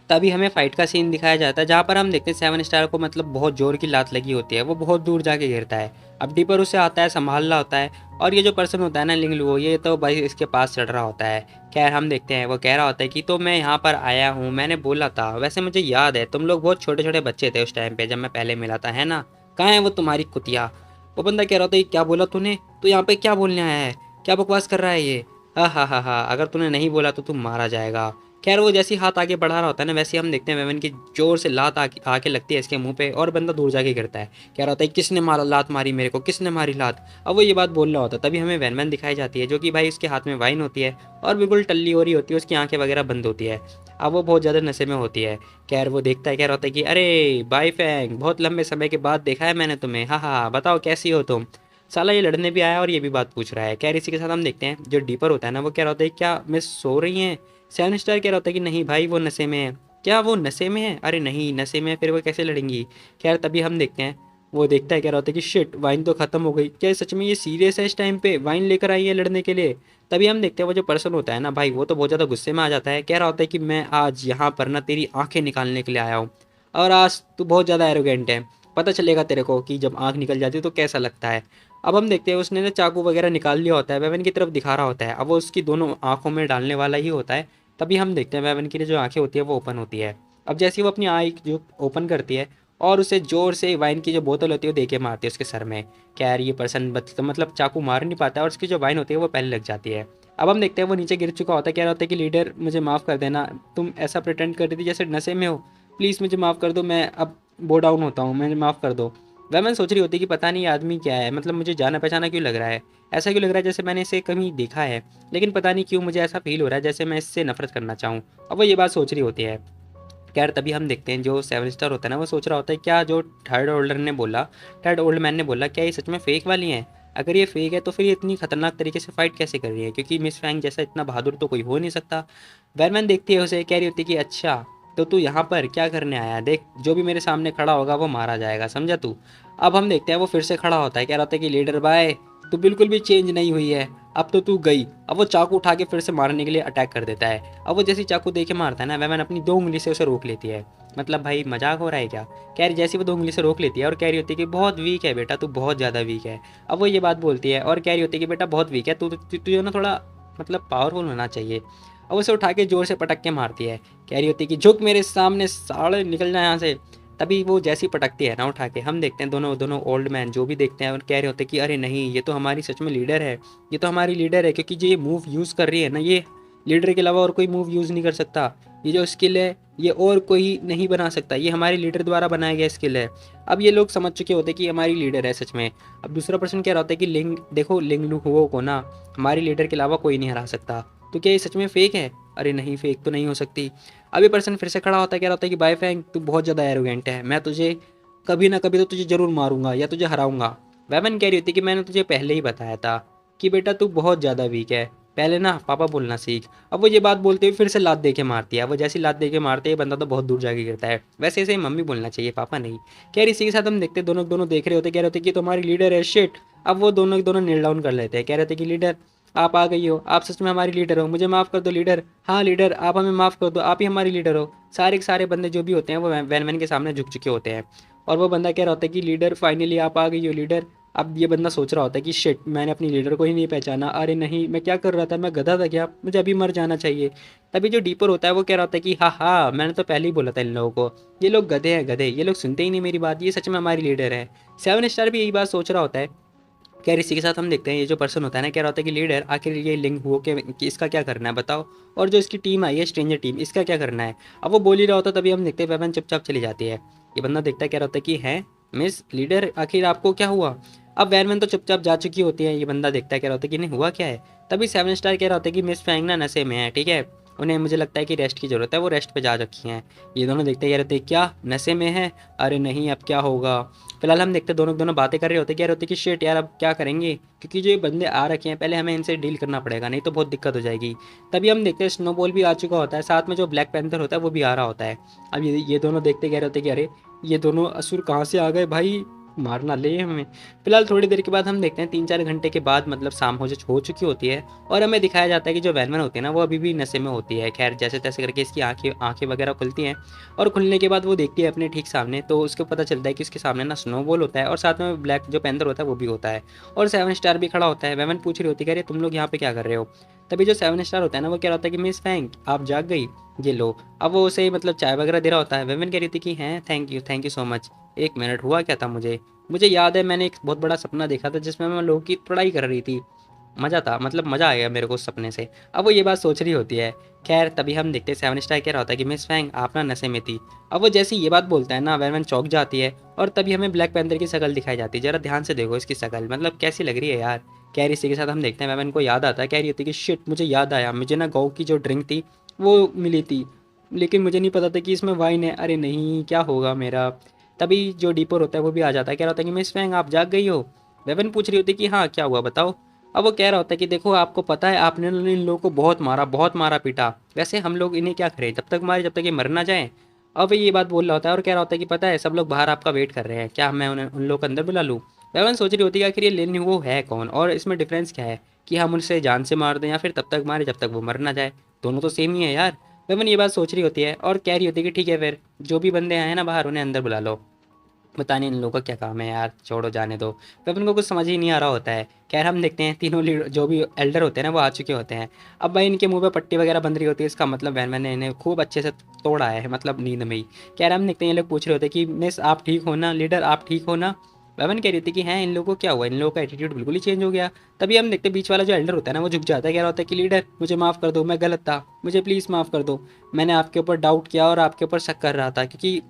तभी हमें फाइट का सीन दिखाया जाता है, जहाँ पर हम देखते हैं 7 स्टार को मतलब बहुत जोर की लात लगी होती है, वो बहुत दूर जाके गिरता है। अब डीपर उसे आता है, संभाल रहा होता है, और ये जो पर्सन होता है ना लिंग लुओ, ये तो भाई इसके पास चढ़ रहा होता है। खैर हम देखते हैं वो कह रहा होता है कि तो मैं यहाँ पर आया हूँ, मैंने बोला था, वैसे मुझे याद है तुम लोग बहुत छोटे छोटे बच्चे थे उस टाइम पे जब मैं पहले मिला था, है ना। कहाँ है वो तुम्हारी कुतिया। वो बंदा कह रहा होता है क्या बोला तूने, तो यहाँ पे क्या बोलने आया है, क्या बकवास कर रहा है ये। हाँ, अगर तूने नहीं बोला तो तू मारा जाएगा। खैर वो जैसे ही हाथ आगे बढ़ा रहा होता है ना, वैसे ही हम देखते हैं वेवन की जोर से लात आके लगती है इसके मुंह पे, और बंदा दूर जाके गिरता है। कह रहा होता है किसने मारा लात मारी मेरे को, किसने मारी लात। अब वो ये बात बोल रहा होता है, तभी हमें वैनमैन दिखाई जाती है, जो कि भाई उसके हाथ में वाइन होती है और बिल्कुल टल्ली हो रही होती है, उसकी आंखें वगैरह बंद होती है। अब वो बहुत ज़्यादा नशे में होती है। खैर वो देखता है, कह रहा होता है कि अरे बाई फैंग, बहुत लंबे समय के बाद देखा है मैंने तुम्हें, हाँ बताओ कैसी हो तुम। साला ये लड़ने भी आया और ये भी बात पूछ रहा है। खैर इसी के साथ हम देखते हैं जो डीपर होता है ना, वो कह रहा होता है क्या मिस सो रही हैं। 7 स्टार कह रहा होता है कि नहीं भाई वो नशे में है। क्या वो नशे में है, अरे नहीं नशे में है, फिर वो कैसे लड़ेंगी। खैर तभी हम देखते हैं वो देखता है, कह रहा होता है कि शिट वाइन तो ख़त्म हो गई, क्या सच में ये सीरियस है इस टाइम पे, वाइन लेकर आई है लड़ने के लिए। तभी हम देखते हैं वो जो पर्सन होता है ना भाई, वो तो बहुत ज़्यादा गुस्से में आ जाता है। कह रहा होता है कि मैं आज यहाँ पर ना तेरी आंखें निकालने के लिए आया हूँ, और आज तू बहुत ज़्यादा एरोगेंट है, पता चलेगा तेरे को कि जब आँख निकल जाती है तो कैसा लगता है। अब हम देखते हैं उसने ना चाकू वगैरह निकाल लिया होता है, वेवन की तरफ दिखा रहा होता है, अब वो उसकी दोनों आंखों में डालने वाला ही होता है। तभी हम देखते हैं वेवन की जो आंखें होती है वो ओपन होती है। अब जैसे ही वो अपनी आँख जो ओपन करती है और उसे जोर से वाइन की जो बोतल होती है वो दे के मारती है उसके सर में। खैर ये पर्सन मतलब चाकू मार नहीं पाता है और उसकी जो वाइन होती है वो पहले लग जाती है। अब हम देखते हैं वो नीचे गिर चुका होता है, कह रहा होता है कि लीडर मुझे माफ़ कर देना, तुम ऐसा प्रिटेंड कर रही थी जैसे नशे में हो, प्लीज़ मुझे माफ़ कर दो, मैं अब बो डाउन होता हूँ, मुझे माफ़ कर दो। वैमन सोच रही होती है कि पता नहीं ये आदमी क्या है, मतलब मुझे जाना पहचाना क्यों लग रहा है, ऐसा क्यों लग रहा है जैसे मैंने इसे कहीं देखा है, लेकिन पता नहीं क्यों मुझे ऐसा फील हो रहा है जैसे मैं इससे नफरत करना चाहूँ। अब वो ये बात सोच रही होती है। खैर तभी हम देखते हैं जो 7 स्टार होता है ना, वो सोच रहा होता है क्या जो थर्ड ओल्ड मैन ने बोला, क्या ये सच में फेक वाली हैं? अगर ये फेक है तो फिर ये इतनी खतरनाक तरीके से फाइट कैसे कर रही है, क्योंकि मिस फैंग जैसा इतना बहादुर तो कोई हो नहीं सकता। वैरमैन देखती है उसे, कह रही होती है कि अच्छा तो तू यहाँ पर क्या करने आया, देख जो भी मेरे सामने खड़ा होगा वो मारा जाएगा, समझा तू। अब हम देखते हैं वो फिर से खड़ा होता है, कह रहा होता है कि लीडर बाय, तू बिल्कुल भी चेंज नहीं हुई है, अब तो तू गई। अब वो चाकू उठा के फिर से मारने के लिए अटैक कर देता है। अब वो जैसी चाकू दे के मारता है ना, वैमन अपनी 2 उंगली से उसे रोक लेती है। मतलब भाई मजाक हो रहा है क्या? कह रही जैसी वो 2 उंगली से रोक लेती है और कह रही होती है कि बहुत वीक है बेटा, तू बहुत ज़्यादा वीक है। अब वो ये बात बोलती है और कह रही होती है कि बेटा बहुत वीक है तू, तुझे ना थोड़ा मतलब पावरफुल होना चाहिए। अब उसे उठा के जोर से पटक के मारती है, कह रही होती है कि झुक मेरे सामने साले, निकल जाए यहाँ से। तभी वो जैसी पटकती है ना उठा के, हम देखते हैं दोनों दोनों ओल्ड मैन जो भी देखते हैं और कह रहे होते हैं कि अरे नहीं ये तो हमारी सच में लीडर है, ये तो हमारी लीडर है, क्योंकि जो ये मूव यूज़ कर रही है ना, ये लीडर के अलावा और कोई मूव यूज़ नहीं कर सकता। ये जो स्किल है ये और कोई नहीं बना सकता, ये हमारे लीडर द्वारा बनाया गया स्किल है। अब ये लोग समझ चुके होते हैं कि हमारी लीडर है सच में। अब दूसरा पर्सन कह रहा होता है कि लिंग देखो, लिंग लू हुओ को ना हमारी लीडर के अलावा कोई नहीं हरा सकता, तो क्या ये सच में फेक है? अरे नहीं फेक तो नहीं हो सकती। अब ये पर्सन फिर से खड़ा होता है, कह रहा होता है कि बाय फैंग तू बहुत ज़्यादा एरोगेंट है, मैं तुझे कभी ना कभी तो तुझे जरूर मारूंगा या तुझे हराऊंगा। वैमन कह रही होती कि मैंने तुझे पहले ही बताया था कि बेटा तू बहुत ज़्यादा वीक है, पहले ना पापा बोलना सीख। अब वो ये बात बोलते हुए फिर से लात दे के मारती है। वो जैसी लात दे के मारते ही बंदा तो बहुत दूर जाके गिरता है। वैसे इसे मम्मी बोलना चाहिए, पापा नहीं। कह रही इसी के साथ हम देखते दोनों दोनों देख रहे होते, कह रहे होते कि तुम्हारी लीडर है शिट। अब वो दोनों दोनों नील डाउन कर लेते हैं, कह रहे थे कि लीडर आप आ गई हो, आप सच में हमारी लीडर हो, मुझे माफ़ कर दो लीडर। हाँ लीडर आप हमें माफ़ कर दो, आप ही हमारी लीडर हो। सारे के सारे बंदे जो भी होते हैं वो वैन वैन के सामने झुक चुके होते हैं। और वो बंदा कह रहा होता है कि लीडर फाइनली आप आ गई हो लीडर। अब ये बंदा सोच रहा होता है कि शिट मैंने अपनी लीडर को ही नहीं पहचाना, अरे नहीं मैं क्या कर रहा था, मैं गधा था क्या, मुझे अभी मर जाना चाहिए। तभी जो डीपर होता है वो कह रहा होता है कि हाँ हाँ मैंने तो पहले ही बोला था इन लोगों को, ये लोग गधे हैं गधे, ये लोग सुनते ही नहीं मेरी बात, ये सच में हमारी लीडर है। 7 स्टार भी यही बात सोच रहा होता है। खैर इसी के साथ हम देखते हैं ये जो पर्सन होता है ना, कह रहा होता है कि लीडर आखिर ये लिंक हुआ कि इसका क्या करना है बताओ, और जो इसकी टीम आई है स्ट्रेंजर टीम, इसका क्या करना है। अब वो बोल ही रहा होता तभी हम देखते हैं वेपन चुपचाप चली जाती है। ये बंदा देखता है, कह रहा होता है कि हैं मिस लीडर आखिर आपको क्या हुआ। अब वैनमैन तो चुपचाप जा चुकी होती है। ये बंदा देखता है, कह रहा होता है कि नहीं हुआ क्या है। तभी 7 स्टार कह रहा होता है कि मिस फैंग ना नशे में है, ठीक है, उन्हें मुझे लगता है कि रेस्ट की ज़रूरत है, वो रेस्ट पे जा रखी हैं। ये दोनों देखते कह रहे थे क्या नशे में है, अरे नहीं अब क्या होगा। फिलहाल हम देखते दोनों दोनों बातें कर रहे होते, कह रहे होते कि शेट यार अब क्या करेंगे, क्योंकि जो ये बंदे आ रखे हैं पहले हमें इनसे डील करना पड़ेगा, नहीं तो बहुत दिक्कत हो जाएगी। तभी हम देखते हैं स्नोबॉल भी आ चुका होता है, साथ में जो ब्लैक पैंथर होता है वो भी आ रहा होता है। अब ये दोनों देखते कह रहे होते कि अरे ये दोनों असुर कहाँ से आ गए भाई, मारना ले हमें। फिलहाल थोड़ी देर के बाद हम देखते हैं 3-4 घंटे के बाद मतलब शाम हो चुकी होती है, और हमें दिखाया जाता है कि जो वैनमैन होती है ना वो अभी भी नशे में होती है। खैर जैसे तैसे करके इसकी आंखें आंखें वगैरह खुलती हैं, और खुलने के बाद वो देखती है अपने ठीक सामने, तो उसको पता चलता है कि उसके सामने ना स्नोबॉल होता है और साथ में ब्लैक जो पैंथर होता है वो भी होता है, और 7 स्टार भी खड़ा होता है। वैनमैन पूछ रही होती है, अरे तुम लोग यहाँ पे क्या कर रहे हो। तभी जो 7 स्टार होता है ना वो कह रहा होता है कि मिस फैंक आप जाग गई, ये लो। अब वो उसे मतलब चाय वगैरह दे रहा होता है। वैनमैन कह रही थी कि हैं थैंक यू सो मच। एक मिनट हुआ क्या था, मुझे मुझे याद है मैंने एक बहुत बड़ा सपना देखा था जिसमें मैं लोगों की पढ़ाई कर रही थी, मज़ा था, मतलब मज़ा आ गया मेरे को उस सपने से। अब वो ये बात सोच रही होती है। खैर तभी हम देखते हैं 7 स्टार कह रहा होता है कि मिस फैंग आप ना नशे में थी। अब वो जैसे ये बात बोलता है ना वैन चौंक जाती है, और तभी हमें ब्लैक पैंथर की शक्ल दिखाई जाती है। जरा ध्यान से देखो इसकी शक्ल, मतलब कैसी लग रही है यार। कह रही इसी के साथ हम देखते हैं वैन को याद आता है, कह रही होती है कि शिट मुझे याद आया, मुझे ना गाँव की जो ड्रिंक थी वो मिली थी, लेकिन मुझे नहीं पता था कि इसमें वाइन है, अरे नहीं क्या होगा मेरा। तभी जो डीपर होता है वो भी आ जाता है, कह रहा होता है कि मिस फैंग आप जाग गई हो। वेवन पूछ रही होती है कि हाँ क्या हुआ बताओ। अब वो कह रहा होता है कि देखो आपको पता है आपने इन लोगों को बहुत मारा पीटा, वैसे हम लोग इन्हें क्या करें जब तक मारे जब तक ये मर ना जाए। अब वो ये बात बोल रहा होता है और कह रहा होता है कि पता है सब लोग बाहर आपका वेट कर रहे हैं, क्या मैं उन्हें उन लोग को अंदर बुला लूँ। वेवन सोच रही होती है कि आखिर ये लेन वो है कौन, और इसमें डिफरेंस क्या है कि हम उनसे जान से मार दें या फिर तब तक मारे जब तक वो मर ना जाए, दोनों तो सेम ही है यार। वेवन ये बात सोच रही होती है और कह रही होती है कि ठीक है फिर जो भी बंदे आए हैं ना बाहर उन्हें अंदर बुला लो। पता नहीं इन लोगों का क्या काम है यार, छोड़ो जाने दो। वेपन को कुछ समझ ही नहीं आ रहा होता है। खैर हम देखते हैं तीनों लीडर जो भी एल्डर होते हैं ना वो आ चुके होते हैं। अब भाई इनके मुंह पे पट्टी वगैरह बंध रही होती है, इसका मतलब वैन ने इन्हें खूब अच्छे से तोड़ा है, मतलब नींद में ही। खैर हम देखते हैं ये लोग पूछ रहे होते हैं कि मिस आप ठीक हो ना, लीडर आप ठीक हो ना। वेवन कह रही थी कि हैं इन लोगों को क्या हुआ, इन लोगों का एटीट्यूड बिल्कुल ही चेंज हो गया। तभी हम देखते हैं बीच वाला जो एल्डर होता है ना वो झुक जाता है, कह रहा होता है कि लीडर मुझे माफ़ कर दो, मैं गलत था, मुझे प्लीज़ माफ़ कर दो, मैंने आपके ऊपर डाउट किया और आपके ऊपर शक कर रहा था, क्योंकि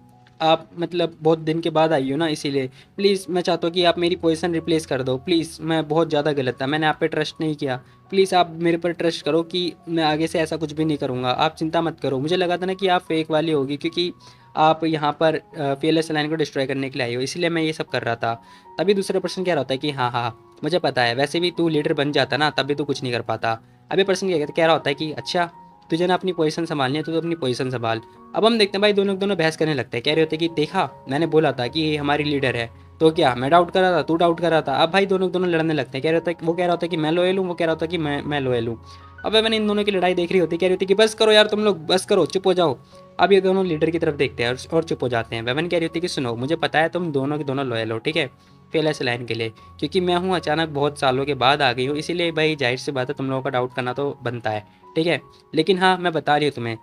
आप मतलब बहुत दिन के बाद आई हो ना, इसीलिए प्लीज़ मैं चाहता हूँ कि आप मेरी पोजीशन रिप्लेस कर दो प्लीज़। मैं बहुत ज़्यादा गलत था, मैंने आप पे ट्रस्ट नहीं किया। प्लीज़ आप मेरे पर ट्रस्ट करो कि मैं आगे से ऐसा कुछ भी नहीं करूँगा। आप चिंता मत करो। मुझे लगा था ना कि आप फेक वाली होगी, क्योंकि आप यहाँ पर fearless लाइन को डिस्ट्रॉय करने के लिए आई हो, इसलिए मैं ये सब कर रहा था। तभी दूसरा पर्सन कह रहा होता है कि हाँ हाँ मुझे पता है, वैसे भी तू लीडर बन जाता ना तब भी तू कुछ नहीं कर पाता। अभी पर्सन कह रहा होता है कि अच्छा तुझे ना अपनी पोजीशन संभालनी है तो अपनी पोजीशन संभाल। अब हम देखते हैं भाई दोनों दोनों बहस करने लगते हैं। कह रहे होते हैं कि देखा मैंने बोला था कि ये हमारी लीडर है, तो क्या मैं डाउट कर रहा था, तू डाउट कर रहा था। अब भाई दोनों दोनों लड़ने लगते हैं। कह रहे होता है, वो कह रहा होता है कि मैं लोयल हूँ, वो कह रहा होता है कि मैं लोयल हूँ। अब मैंने इन दोनों की लड़ाई देख रही होती है। कह रही होती है कि बस करो यार, तुम लोग बस करो, चुप हो जाओ। अब ये दोनों लीडर की तरफ देखते हैं और चुप हो जाते हैं। वेवन कह रही होती है कि सुनो, मुझे पता है तुम दोनों के दोनों लॉयल हो, ठीक है, फेयरलेस लाइन के लिए, क्योंकि मैं हूँ अचानक बहुत सालों के बाद आ गई हूँ, इसीलिए भाई जाहिर सी बात है तुम लोगों का डाउट करना तो बनता है, ठीक है। लेकिन हाँ मैं बता रही हूँ तुम्हें।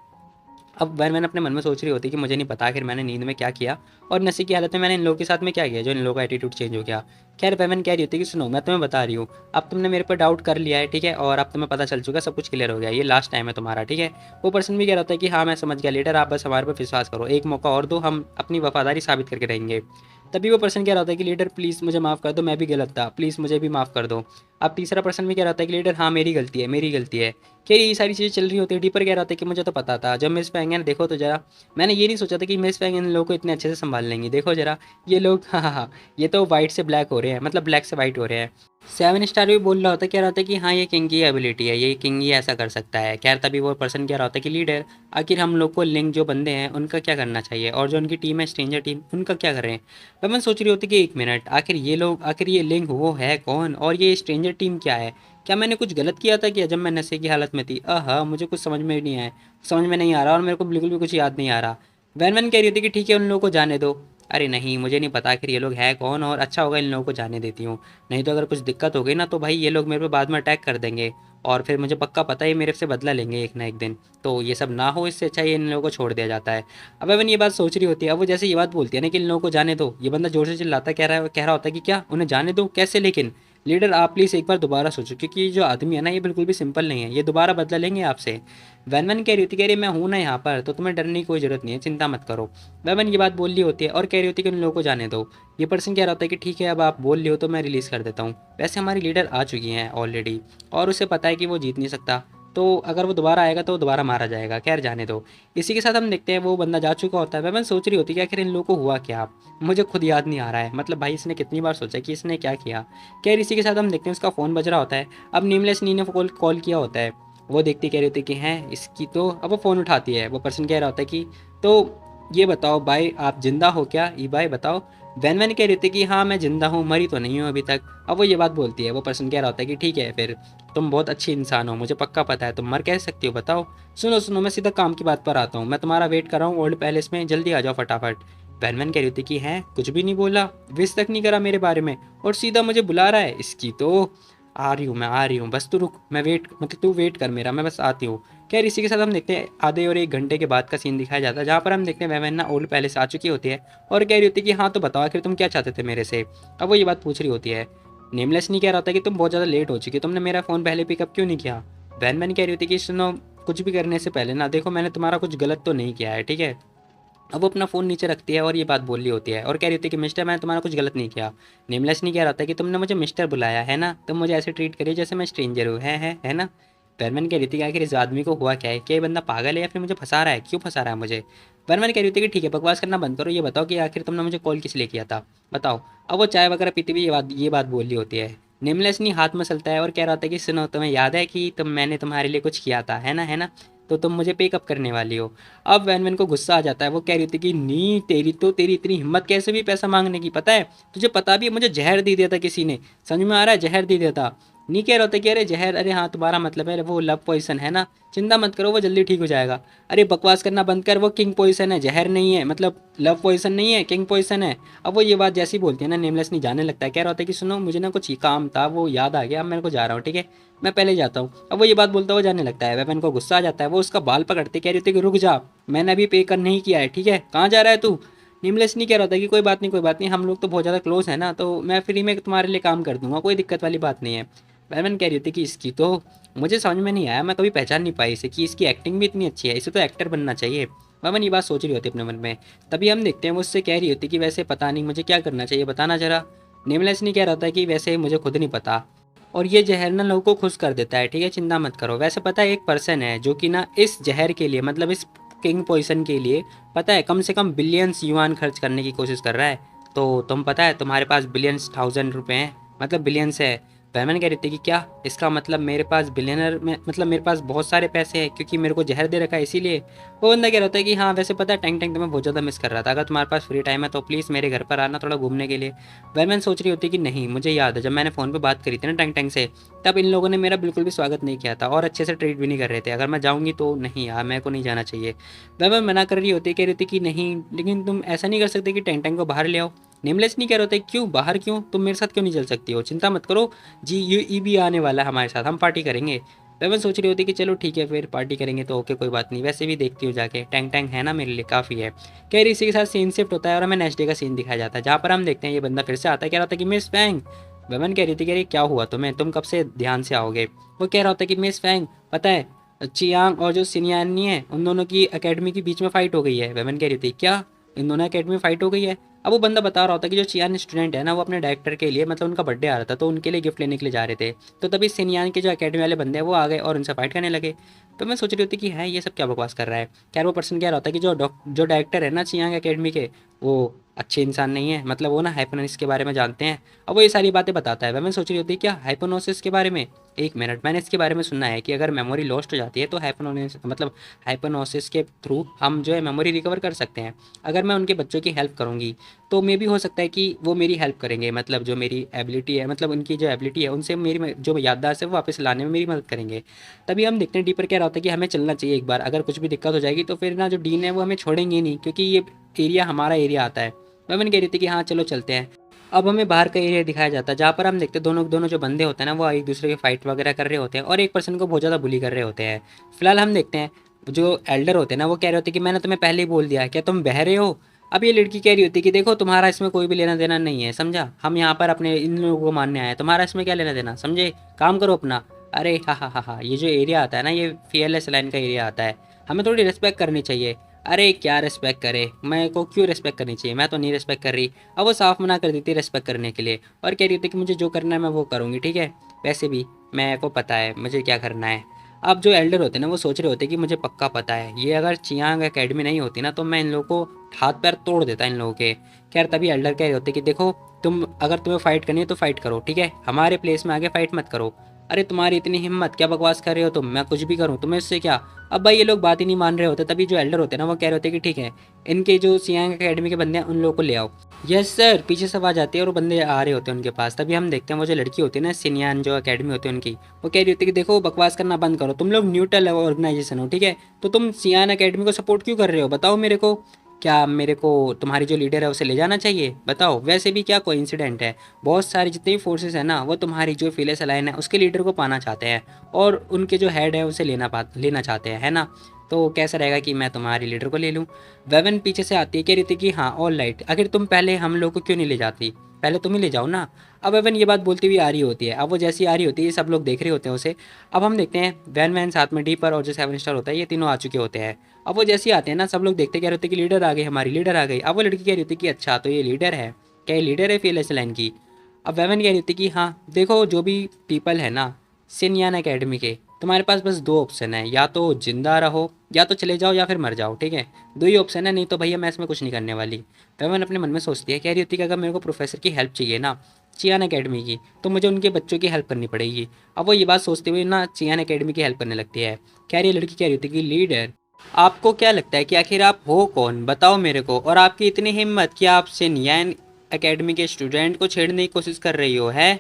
अब मैंने अपने मन में सोच रही होती कि मुझे नहीं पता आखिर मैंने नींद में क्या किया और नशे की हालत में मैंने इन लोगों के साथ में क्या किया जो इन लोगों का एटीट्यूड चेंज हो गया। खैर वेमन कह रही होती कि सुनो, मैं तुम्हें बता रही हूँ, अब तुमने मेरे पर डाउट कर लिया है, ठीक है, और अब तुम्हें पता चल चुका, सब कुछ क्लियर हो गया, ये लास्ट टाइम है तुम्हारा, ठीक है। वो पर्सन भी कह रहा था कि हाँ मैं समझ गया लीडर, आप बस हमारे पर विश्वास करो, एक मौका और दो, हम अपनी वफादारी साबित करके रहेंगे। तभी वो पर्सन कह रहा था कि लीडर प्लीज़ मुझे माफ़ कर दो, मैं भी गलत था, प्लीज़ मुझे भी माफ़ कर दो। अब तीसरा पर्सन भी कह रहा था कि लीडर हाँ मेरी गलती है, मेरी गलती है। खैर ये सारी चीज़ें चल रही होती है। डीपर कह रहा था कि मुझे तो पता था, जब मिस फैंग है देखो तो जरा, मैंने ये नहीं सोचा था कि मिस फैंग इन लोगों को इतने अच्छे से संभाल लेंगी, देखो जरा ये लोग, हाँ हाँ हाँ, ये तो वाइट से ब्लैक हो रहे हैं, मतलब ब्लैक से वाइट हो रहे हैं। सेवन स्टार भी बोल रहा होता, कह रहा होता कि हाँ ये किंग की एबिलिटी है, ये किंग ही ऐसा कर सकता है। खैर तभी वो पर्सन कह रहा होता कि लीडर आखिर हम लोग को लिंक जो बंदे हैं उनका क्या करना चाहिए, और जो उनकी टीम है स्ट्रेंजर टीम, उनका क्या करें। पर मैं सोच रही होती कि एक मिनट, आखिर ये लोग, आखिर ये लिंक वो है कौन, और ये स्ट्रेंजर टीम क्या है। क्या मैंने कुछ गलत किया था क्या जब मैं नशे की हालत में थी। मुझे कुछ समझ में नहीं आया, समझ में नहीं आ रहा, और मेरे को बिल्कुल भी कुछ याद नहीं आ रहा। वैन वैन कह रही थी कि ठीक है उन लोगों को जाने दो। अरे नहीं, मुझे नहीं पता आखिर ये लोग है कौन, और अच्छा होगा इन लोगों को जाने देती हूँ, नहीं तो अगर कुछ दिक्कत हो गई ना तो भाई ये लोग मेरे पे बाद में अटैक कर देंगे, और फिर मुझे पक्का पता है ये मेरे से बदला लेंगे एक ना एक दिन। तो ये सब ना हो, इससे अच्छा ये इन लोगों को छोड़ दिया जाता है। अब मैंने ये बात सोच रही होती है। अब वो जैसे ये बात बोलती है ना कि इन लोगों को जाने दो, ये बंदा जोर से चिल्लाता, कह रहा होता है कि क्या उन्हें जाने दो, कैसे, लेकिन लीडर आप प्लीज़ एक बार दोबारा सोचो, क्योंकि ये जो आदमी है ना ये बिल्कुल भी सिंपल नहीं है, ये दोबारा बदला लेंगे आपसे। वैन वैन कह रही मैं हूँ ना यहाँ पर, तो तुम्हें डरने की कोई ज़रूरत नहीं है, चिंता मत करो। वैन वैन ये बात बोल रही होती है और कह रही होती है कि उन लोगों को जाने दो। ये पर्सन कह रहा होता है कि ठीक है अब आप बोल रही हो तो मैं रिलीज़ कर देता हूँ। वैसे हमारी लीडर आ चुकी हैं ऑलरेडी, और उसे पता है कि वो जीत नहीं सकता, तो अगर वो दोबारा आएगा तो वो दोबारा मारा जाएगा। खैर जाने दो। इसी के साथ हम देखते हैं वो बंदा जा चुका होता है। मैं सोच रही होती कि आखिर इन लोगों को हुआ क्या, मुझे खुद याद नहीं आ रहा है, मतलब भाई इसने कितनी बार सोचा कि इसने क्या किया। खैर इसी के साथ हम देखते हैं उसका फ़ोन बज रहा होता है। अब नेमलेस नी ने कॉल किया होता है। वो देखती कह रही होती कि हैं इसकी, तो अब वो फ़ोन उठाती है। वो पर्सन कह रहा होता है कि तो ये बताओ भाई आप जिंदा हो क्या, ई भाई बताओ। वैन वैन कह रही थी कि हाँ मैं जिंदा हूँ, मरी तो नहीं हूँ अभी तक। अब वो ये बात बोलती है। वो पर्सन कह रहा होता है कि ठीक है फिर, तुम बहुत अच्छी इंसान हो, मुझे पक्का पता है, तुम मर कैसे सकती हो बताओ। सुनो सुनो, मैं सीधा काम की बात पर आता हूँ, मैं तुम्हारा वेट कर रहा हूँ ओल्ड पैलेस में, जल्दी आ जाओ फटाफट। वैन वैन कह रही थी कि हैं कुछ भी नहीं बोला, विश तक नहीं करा मेरे बारे में, और सीधा मुझे बुला रहा है, इसकी तो आ रही हूँ, मैं आ रही हूँ, बस तू रुक, मैं वेट, मतलब तू वेट कर मेरा, मैं बस आती हूँ। खैर इसी के साथ हम देखते हैं आधे और एक घंटे के बाद का सीन दिखाया जाता है, जहाँ पर हम देखते हैं वैन ना ओल्ड पैलेस आ चुकी होती है और कह रही होती है कि हाँ तो बताओ आखिर तुम क्या चाहते थे मेरे से। अब वो ये बात पूछ रही होती है। नेमलेस नहीं कह रहा होता कि तुम बहुत ज़्यादा लेट हो चुकी, तुमने मेरा फ़ोन पहले पिकअप क्यों नहीं किया। वैन कह रही होती कि सुनो, कुछ भी करने से पहले ना देखो मैंने तुम्हारा कुछ गलत तो नहीं किया है, ठीक है। अब वो अपना फ़ोन नीचे रखती है और ये बात बोल रही होती है और कह रही होती है कि मिस्टर मैंने तुम्हारा कुछ गलत नहीं किया। नेमलेस नहीं कह रहा था कि तुमने मुझे मिस्टर बुलाया है ना, तुम मुझे ऐसे ट्रीट करिए जैसे मैं स्ट्रेंजर हूँ, है ना। बर्मन कह रही थी कि आखिर इस आदमी को हुआ क्या है, क्या ये बंदा पागल है या फिर मुझे फंसा रहा है, क्यों फंसा रहा है मुझे। बर्मन कह रही थी कि ठीक है बकवास करना बंद करो, ये बताओ कि आखिर तुमने मुझे कॉल किस लिए किया था, बताओ। अब वो चाय वगैरह पीती हुई ये बात बोल रही होती है। नेमलेस नहीं हाथ मसलता है और कह रहा था कि सुनो, तुम्हें याद है कि मैंने तुम्हारे लिए कुछ किया था, है ना, तो तुम मुझे पेकअप करने वाली हो। अब वैन वैन को गुस्सा आ जाता है। वो कह रही थी कि नी तेरी इतनी हिम्मत कैसे भी पैसा मांगने की, पता है तुझे, पता भी है मुझे जहर दे दिया था किसी ने, समझ में आ रहा है, जहर दे दिया था। नहीं कह रहा होता कि अरे जहर, अरे हाँ तुम्हारा मतलब है वो लव पॉइजन है ना, चिंता मत करो वो जल्दी ठीक हो जाएगा। अरे बकवास करना बंद कर, वो किंग पॉइजन है, जहर नहीं है, मतलब लव पॉइजन नहीं है, किंग पॉइजन है। अब वो ये बात जैसी ही बोलती है ना, नेमलेस नहीं जाने लगता है। कह रहा होता है कि सुनो मुझे ना कुछ काम था, वो याद आ गया, अब मेरे को जा रहा हूँ, ठीक है मैं पहले जाता हूँ। अब वो ये बात बोलता हुआ जाने लगता है। वेपन को गुस्सा आ जाता है, वो उसका बाल पकड़ते कह रही थी कि रुक जा, मैंने अभी पे कर नहीं किया है, ठीक है कहाँ जा रहा है तू। निमलेस नहीं कह रहा था कि कोई बात नहीं कोई बात नहीं, हम लोग तो बहुत ज़्यादा क्लोज है ना, तो मैं फ्री में तुम्हारे लिए काम कर दूंगा, कोई दिक्कत वाली बात नहीं है। वेपन कह रही थी कि इसकी तो मुझे समझ में नहीं आया, मैं कभी पहचान नहीं पाई इसे कि इसकी एक्टिंग भी इतनी अच्छी है, इसे तो एक्टर बनना चाहिए। वमन ये बात सोच रही होती है अपने मन में। तभी हम देखते हैं वो उससे कह रही होती कि वैसे पता नहीं मुझे क्या करना चाहिए, बताना जरा। नेमलेस नहीं कह रहा था कि वैसे मुझे खुद नहीं पता, और ये जहर ना लोगों को खुश कर देता है, ठीक है, चिंता मत करो। वैसे पता है एक पर्सन है जो कि ना इस जहर के लिए, मतलब इस किंग पोइसन के लिए, पता है कम से कम बिलियंस युआन खर्च करने की कोशिश कर रहा है। तो तुम पता है तुम्हारे पास बिलियंस 1000 रुपये हैं, मतलब बिलियंस है। बैरमैन कह रही थी कि क्या इसका मतलब मेरे पास बिलियनर में, मतलब मेरे पास बहुत सारे पैसे हैं क्योंकि मेरे को जहर दे रखा है इसीलिए। वो बंदा कह रहा था कि हाँ वैसे पता है टैंक टैंक तो मैं बहुत ज़्यादा मिस कर रहा था, अगर तुम्हारे पास फ्री टाइम है तो प्लीज़ मेरे घर पर आना थोड़ा घूमने के लिए। बैरमैन सोच रही होती कि नहीं, मुझे याद है जब मैंने फ़ोन पे बात करी थी ना टैंक टैंक से, तब इन लोगों ने मेरा बिल्कुल भी स्वागत नहीं किया था और अच्छे से ट्रीट भी नहीं कर रहे थे। अगर मैं जाऊँगी तो नहीं यार, मेरे को नहीं जाना चाहिए। बैरमैन मना कर रही होती, कह रही थी कि नहीं लेकिन तुम ऐसा नहीं कर सकते कि टैंक टैंक को बाहर ले आओ। नेमलेस नहीं कह रहे होते क्यों बाहर, क्यों तुम मेरे साथ क्यों नहीं चल सकती हो, चिंता मत करो जी, ये भी आने वाला है हमारे साथ, हम पार्टी करेंगे। मैं सोच रही होती कि चलो ठीक है फिर पार्टी करेंगे तो ओके कोई बात नहीं, वैसे भी देखती हूँ जाके, टैंक टैंक है ना मेरे लिए काफ़ी है। कह रही इसी के साथ सीन शिफ्ट होता है और हमें नेक्स्ट डे का सीन दिखाया जाता है जहाँ पर हम देखते हैं ये बंदा फिर से आता है, कह रहा था कि मिस फैंग। वेमन कह रही थी, कह रही क्या हुआ तुम्हें, तुम कब से ध्यान से आओगे। वो कह रहा होता कि मिस फैंग पता है चियांग और जो सिनियानी है उन दोनों की अकेडमी के बीच में फाइट हो गई है। वेमन कह रही थी क्या इन दोनों अकेडमी में फाइट हो गई है। अब वो बंदा बता रहा होता कि जो चियान स्टूडेंट है ना वो अपने डायरेक्टर के लिए, मतलब उनका बर्थडे आ रहा था तो उनके लिए गिफ्ट लेने के लिए जा रहे थे। तो तभी सिनियान के जो अकेडमी वाले बंदे हैं वो आ गए और उनसे फाइट करने लगे। तो मैं सोच रही होती कि है ये सब क्या बकवास कर रहा है। खैर वो पर्सन कह रहा होता कि जो डायरेक्टर है ना चियांग अकेडमी के, वो अच्छे इंसान नहीं है, मतलब वो ना हाइपनोसिस के बारे में जानते हैं। अब वो ये सारी बातें बताता है। मैं सोच रही होती क्या हाइपनोसिस के बारे में, एक मिनट, मैंने इसके बारे में सुना है कि अगर मेमोरी लॉस्ट हो जाती है तो हाइपनोसिस के थ्रू हम जो है मेमोरी रिकवर कर सकते हैं। अगर मैं उनके बच्चों की हेल्प करूँगी तो मे भी हो सकता है कि वो मेरी हेल्प करेंगे, मतलब जो मेरी एबिलिटी है, मतलब उनकी जो एबिलिटी है उनसे मेरी जो याददाश्त है वो वापस लाने में मेरी मदद करेंगे। तभी हम देखते हैं डी पर क्या होता है कि हमें चलना चाहिए एक बार, अगर कुछ भी दिक्कत हो जाएगी तो फिर ना जो डीन है वो हमें छोड़ेंगे नहीं क्योंकि ये एरिया हमारा एरिया आता है। मैंने कह रही थी कि हाँ चलो चलते हैं। अब हमें बाहर का एरिया दिखाया जाता है जहाँ पर हम देखते हैं दोनों दोनों जो बंदे होते हैं ना वो एक दूसरे के फाइट वगैरह कर रहे होते हैं और एक पर्सन को बहुत ज़्यादा बुली कर रहे होते हैं। फिलहाल हम देखते हैं जो एल्डर होते हैं ना वो कह रहे होते हैं कि मैंने तुम्हें पहले ही बोल दिया क्या तुम बहरे हो। अब ये लड़की कह रही होती है कि देखो तुम्हारा इसमें कोई भी लेना देना नहीं है, समझा, हम यहाँ पर अपने इन लोगों को मानने आए हैं, तुम्हारा इसमें क्या लेना देना, समझे, काम करो अपना। अरे हा, ये जो एरिया आता है ना ये fearless लाइन का एरिया आता है, हमें थोड़ी रिस्पेक्ट करनी चाहिए। अरे क्या रिस्पेक्ट करे, मैं को क्यों रिस्पेक्ट करनी चाहिए, मैं तो नहीं रिस्पेक्ट कर रही। अब वो साफ मना कर देती रिस्पेक्ट करने के लिए और कह रही थी कि मुझे जो करना है मैं वो करूँगी, ठीक है, वैसे भी मेरे को पता है मुझे क्या करना है। अब जो एल्डर होते हैं ना वो सोच रहे होते हैं कि मुझे पक्का पता है ये अगर चियांग एकेडमी नहीं होती ना तो मैं इन लोगों को हाथ पैर तोड़ देता इन लोगों के। खैर तभी एल्डर कह रहे होते कि देखो तुम अगर तुम्हें फ़ाइट करनी है तो फ़ाइट करो, ठीक है, हमारे प्लेस में आगे फ़ाइट मत करो। अरे तुम्हारी इतनी हिम्मत, क्या बकवास कर रहे हो तुम, मैं कुछ भी करूँ तुम्हें इससे क्या। अब भाई ये लोग बात ही नहीं मान रहे होते। तभी जो एल्डर होते हैं ना वो कह रहे होते कि ठीक है इनके जो सियांग एकेडमी के बंदे हैं उन लोगों को ले आओ। यस सर, पीछे से आवाज़ आती है और वो बंदे आ रहे होते हैं उनके पास। तभी हम देखते हैं वो जो लड़की होती है ना सिनियान जो अकेडमी होती है उनकी, वो कह रही होती है कि देखो बकवास करना बंद करो, तुम लोग न्यूट्रल ऑर्गेनाइजेशन हो, ठीक है, तो तुम सियान अकेडमी को सपोर्ट क्यों कर रहे हो बताओ मेरे को। क्या मेरे को तुम्हारी जो लीडर है उसे ले जाना चाहिए बताओ, वैसे भी क्या कोइंसिडेंट है, बहुत सारी जितनी भी फोर्सेस है ना वो तुम्हारी जो फिलेस अलाइन है उसके लीडर को पाना चाहते हैं और उनके जो हेड है उसे लेना चाहते हैं, है ना। तो कैसा रहेगा कि मैं तुम्हारी लीडर को ले लूँ। वेवन पीछे से आती है, कह रही थी कि हाँ ऑल राइट, आखिर तुम पहले हम लोग को क्यों नहीं ले जाती, पहले तुम ही ले जाओ ना। अब वेवन ये बात बोलती हुई आ रही होती है। अब वो जैसी आ रही होती है सब लोग देख रहे होते हैं उसे। अब हम देखते हैं वैन साथ में डीपर और जो 7 स्टार होता है ये तीनों आ चुके होते हैं। अब वो जैसे ही आते हैं ना सब लोग देखते कह रहे होते कि लीडर आ गई, हमारी लीडर आ गई। अब वो लड़की कह रही होती कि अच्छा तो ये लीडर है, क्या ये लीडर है फील लाइन की। अब वेवन कह रही होती कि हाँ देखो जो भी पीपल है ना सिनयान एकेडमी के, तुम्हारे पास बस दो ऑप्शन है, या तो जिंदा रहो या तो चले जाओ या फिर मर जाओ, ठीक है, दो ही ऑप्शन है, नहीं तो भैया मैं इसमें कुछ नहीं करने वाली। वेवन अपने मन में सोचती है, कह रही होती कि अगर मेरे को प्रोफेसर की हेल्प चाहिए ना चियान एकेडमी की तो मुझे उनके बच्चों की हेल्प करनी पड़ेगी। अब वो ये बात सोचते हुए ना चियान एकेडमी की हेल्प करने लगती है। कह रही लड़की कह रही होती कि लीडर आपको क्या लगता है कि आखिर आप हो कौन बताओ मेरे को, और आपकी इतनी हिम्मत कि आप सिनयान एकेडमी के स्टूडेंट को छेड़ने की कोशिश कर रही हो है।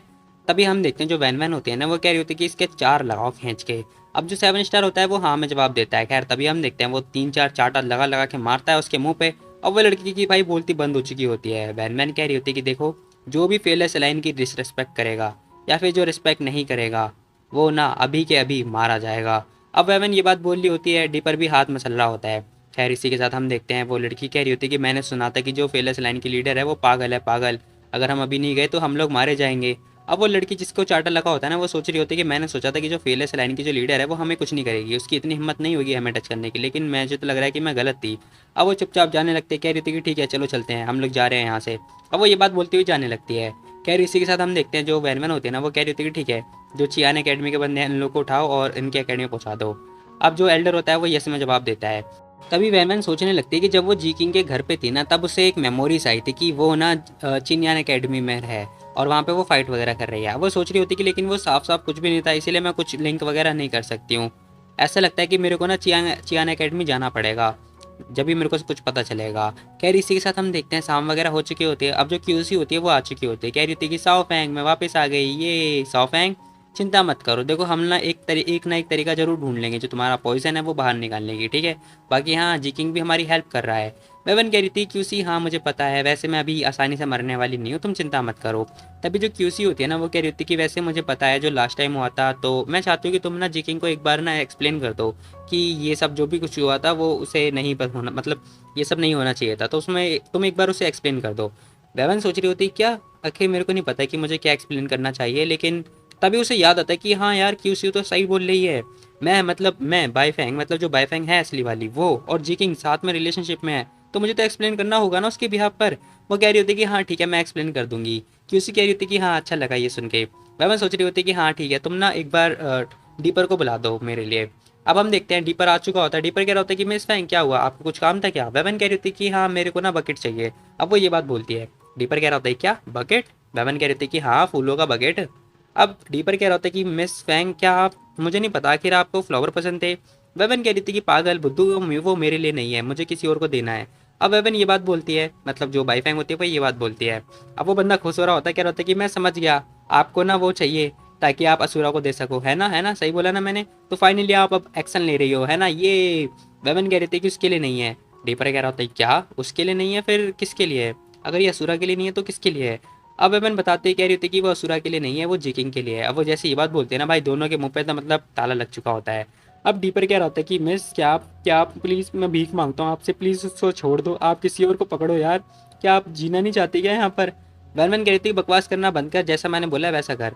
तभी हम देखते हैं जो वैन होती है ना वो कह रही होती है कि इसके 4 लगाओ खींच के। अब जो 7 स्टार होता है वो हाँ में जवाब देता है। खैर तभी हम देखते हैं वो 3-4 चाटा लगा लगा के मारता है उसके मुंह पे। अब वो लड़की की भाई बोलती बंद हो चुकी होती है। वैन कह रही होती है कि देखो जो भी फेलस लाइन की डिसरिस्पेक्ट करेगा या फिर जो रिस्पेक्ट नहीं करेगा वो ना अभी के अभी मारा जाएगा। अब वैवन ये बात बोल रही होती है, डी पर भी हाथ मसल रहा होता है। खैर इसी के साथ हम देखते हैं वो लड़की कह रही होती है कि मैंने सुना था कि जो फेलस लाइन की लीडर है वो पागल है, पागल, अगर हम अभी नहीं गए तो हम लोग मारे जाएंगे। अब वो लड़की जिसको चार्टर लगा होता है ना, वो सोच रही होती है कि मैंने सोचा था कि जो फेलियस लाइन की जो लीडर है वो हमें कुछ नहीं करेगी, उसकी इतनी हिम्मत नहीं होगी हमें टच करने की, लेकिन मुझे तो लग रहा है कि मैं गलत थी। अब वो चुपचाप जाने लगती है, कह रही थी कि ठीक है चलो चलते हैं, हम लोग जा रहे हैं यहाँ से। अब वो ये बात बोलती हुई जाने लगती है। कह रही इसी के साथ हम देखते हैं जो वैनवन होती है ना, वो कह रही होती है कि ठीक है जो चियान एकेडमी के बंदे हैं इन लोग को उठाओ और इनके एकेडमी में पहुँचा दो। अब जो एल्डर होता है वो यस में जवाब देता है। तभी वैनवन सोचने लगती है कि जब वो जी किंग के घर पे थी ना, तब उसे एक मेमोरीज आई थी कि वो ना चिनयान एकेडमी में है और वहाँ पे वो फाइट वगैरह कर रही है। वो सोच रही होती कि लेकिन वो साफ साफ कुछ भी नहीं था, इसीलिए मैं कुछ लिंक वगैरह नहीं कर सकती हूँ। ऐसा लगता है कि मेरे को ना चियान चियान एकेडमी जाना पड़ेगा, जब भी मेरे को कुछ पता चलेगा। कह रही इसी के साथ हम देखते हैं शाम वगैरह हो चुकी होती है। अब जो क्यूसी होती है वो आ चुकी होती है, कह रही होती है कि साओ फैंग मैं वापस आ गई, ये साओ फैंग चिंता मत करो, देखो हम ना एक ना एक तरीका जरूर ढूंढ लेंगे जो तुम्हारा पॉइजन है वो बाहर निकालने की, ठीक है। बाकी हाँ जी किंग भी हमारी हेल्प कर रहा है। वेवन कह रही थी क्यूसी हाँ मुझे पता है, वैसे मैं अभी आसानी से मरने वाली नहीं हूँ, तुम चिंता मत करो। तभी जो क्यूसी होती है ना वो कह रही होती कि वैसे मुझे पता है जो लास्ट टाइम हुआ था, तो मैं चाहती हूँ कि तुम ना जी किंग को एक बार ना एक्सप्लेन कर दो कि ये सब जो भी कुछ हुआ था वो उसे नहीं होना, मतलब ये सब नहीं होना चाहिए था, तो उसमें तुम एक बार उसे एक्सप्लेन कर दो। वेवन सोच रही होती क्या आखिर मेरे को नहीं पता कि मुझे क्या एक्सप्लेन करना चाहिए, लेकिन तभी उसे याद आता है कि हाँ यार क्यूसी तो सही बोल रही है, मैं बाईफैंग मतलब जो बाईफैंग है असली वाली वो और जी किंग साथ में रिलेशनशिप में है, तो मुझे तो एक्सप्लेन करना होगा ना उसके बिहाफ पर। वो कह रही होती है कि हाँ ठीक है मैं एक्सप्लेन कर दूंगी। क्यूसी कह रही होती है कि हाँ अच्छा लगा ये सुन के। वेवन सोच रही होती है कि हाँ ठीक है तुम ना एक बार डीपर को बुला दो मेरे लिए। अब हम देखते हैं डीपर आ चुका होता है। डीपर कह रहा होता है कि मिस फैंग क्या हुआ, आपको कुछ काम था क्या। वेवन कह रही होती है कि हाँ मेरे को ना बकेट चाहिए। अब वो ये बात बोलती है। डीपर कह रहा होता है क्या बकेट। वेवन कह रही थी कि हाँ फूलों का बकेट। अब डीपर कह रहा होता है कि मिस फैंग क्या आप, मुझे नहीं पता आखिर आपको फ्लावर पसंद थे। वेवन कह रही थी कि पागल बुद्धू वो मेरे लिए नहीं है, मुझे किसी और को देना है। अब वेवन ये बात बोलती है, मतलब जो बाई फैंग होती है वो ये बात बोलती है। अब वो बंदा खुश हो रहा होता है, कह रहा होता है कि मैं समझ गया, आपको ना वो चाहिए ताकि आप असुरा को दे सको, है ना सही बोला ना मैंने। तो फाइनली आप अब एक्शन ले रही हो है ना ये। वेवन कह रही थी कि उसके लिए नहीं है। डीपर कह रहा होता है क्या उसके लिए नहीं है, फिर किसके लिए है, अगर ये असुरा के लिए नहीं है तो किसके लिए है। अब वेवन बताते ही कह रही होती कि वो असुरा के लिए नहीं है, वो जी किंग के लिए है। अब वो जैसे ये बात बोलते हैं ना भाई, दोनों के मुंह पे तो मतलब ताला लग चुका होता है। अब डीपर कह रहा होता है कि मिस क्या आप प्लीज़, मैं भीख मांगता हूँ आपसे, प्लीज़ उसको छोड़ दो, आप किसी और को पकड़ो यार, क्या आप जीना नहीं चाहती क्या यहाँ पर। वेवन कह रही थी बकवास करना बंद कर, जैसा मैंने बोला वैसा कर।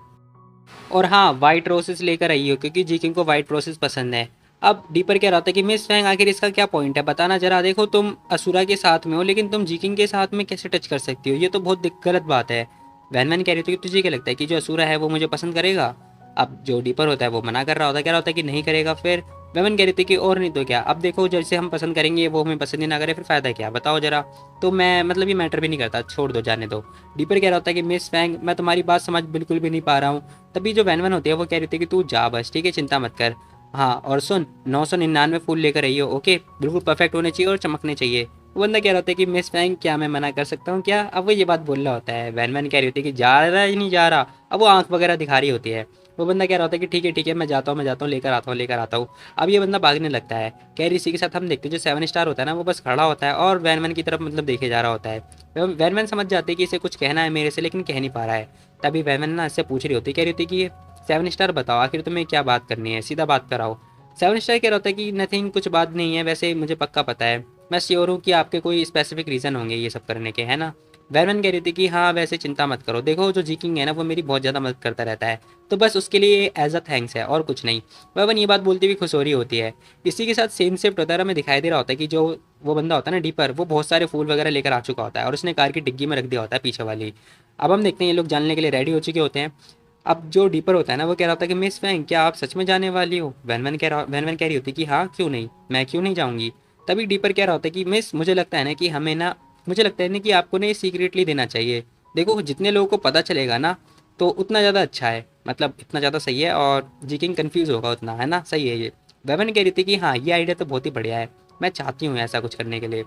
और हाँ वाइट रोसेस लेकर आई हो क्योंकि जी किंग को वाइट रोसेस पसंद है। अब डीपर कह रहा था कि मिस फैंग आखिर इसका क्या पॉइंट है बताना जरा, देखो तुम असुरा के साथ में हो लेकिन तुम जी किंग के साथ में कैसे टच कर सकती हो, ये तो बहुत गलत बात है। वैनमैन कह रही थी कि तुझे क्या लगता है कि जो असुरा है वो मुझे पसंद करेगा। अब जो डीपर होता है वो मना कर रहा होता है, कह रहा होता है कि नहीं करेगा। फिर वेमन कह रही थी कि और नहीं तो क्या, अब देखो जैसे हम पसंद करेंगे वो हमें पसंद ही ना करे फिर फ़ायदा क्या बताओ जरा। तो मैं मतलब ये मैटर भी नहीं करता, छोड़ दो जाने दो। डीपर कह रहा होता है कि मिस फैंग मैं तुम्हारी बात समझ बिल्कुल भी नहीं पा रहा हूँ। तभी जो वैनवन होती है वो कह रही थी कि तू जा बस ठीक है चिंता मत कर। हाँ और सुन 999 फूल लेकर रही हो ओके, बिल्कुल परफेक्ट होने चाहिए और चमकने चाहिए। वो बंदा कह रहा होता है कि मिस फैंग क्या मैं मना कर सकता हूँ क्या। अब वो ये बात बोल रहा होता है, वैनमैन कह रही होती है कि जा रहा ही नहीं जा रहा। अब वो आंख वगैरह दिखा रही होती है। वो बंदा कह रहा होता है कि ठीक है मैं जाता हूँ लेकर आता हूँ। अब ये बंदा भागने लगता है। कह रही इसी के साथ हम देखते हैं जो 7 स्टार होता है ना वो बस खड़ा होता है और वैनमैन की तरफ मतलब देखे जा रहा होता है। वैनमैन समझ जाते हैं कि इसे कुछ कहना है मेरे से लेकिन कह नहीं पा रहा है। तभी वैनमैन ना इससे पूछ रही होती, कह रही होती कि 7 स्टार बताओ आखिर तुम्हें क्या बात करनी है, सीधा बात कराओ। 7 स्टार कह रहा होता है कि नथिंग, कुछ बात नहीं है, वैसे मुझे पक्का पता है, मैं श्योर हूँ कि आपके कोई स्पेसिफिक रीज़न होंगे ये सब करने के, है ना। वैनमैन कह रही थी कि हाँ वैसे चिंता मत करो, देखो जो जी किंग है ना वो मेरी बहुत ज़्यादा मदद करता रहता है, तो बस उसके लिए एज अ थैंक्स है और कुछ नहीं। वैवन ये बात बोलती हुई खुश हो रही होती है। इसी के साथ सेम शिफ्ट वगैरह में दिखाई दे रहा होता है कि जो वो बंदा होता है ना डीपर, वो बहुत सारे फूल वगैरह लेकर आ चुका होता है और उसने कार की डिग्गी में रख दिया होता है पीछे वाली। अब हम देखते हैं ये लोग जानने के लिए रेडी हो चुके होते हैं। अब जो डीपर होता है ना वो कह रहा होता है कि मिस फैंग क्या आप सच में जाने वाली हो। वैनवन कह रही होती है कि हाँ क्यों नहीं, मैं क्यों नहीं जाऊँगी। तभी डीपर कह रहा होता है कि मिस मुझे लगता है ना कि हमें ना, मुझे लगता है ना कि आपको ना ये सीक्रेटली देना चाहिए, देखो जितने लोगों को पता चलेगा ना तो उतना ज़्यादा अच्छा है, मतलब इतना ज़्यादा सही है और जी किंग कन्फ्यूज़ होगा उतना, है ना, सही है ये। वेवन कह रही थी कि हाँ ये आइडिया तो बहुत ही बढ़िया है, मैं चाहती हूँ ऐसा कुछ करने के लिए।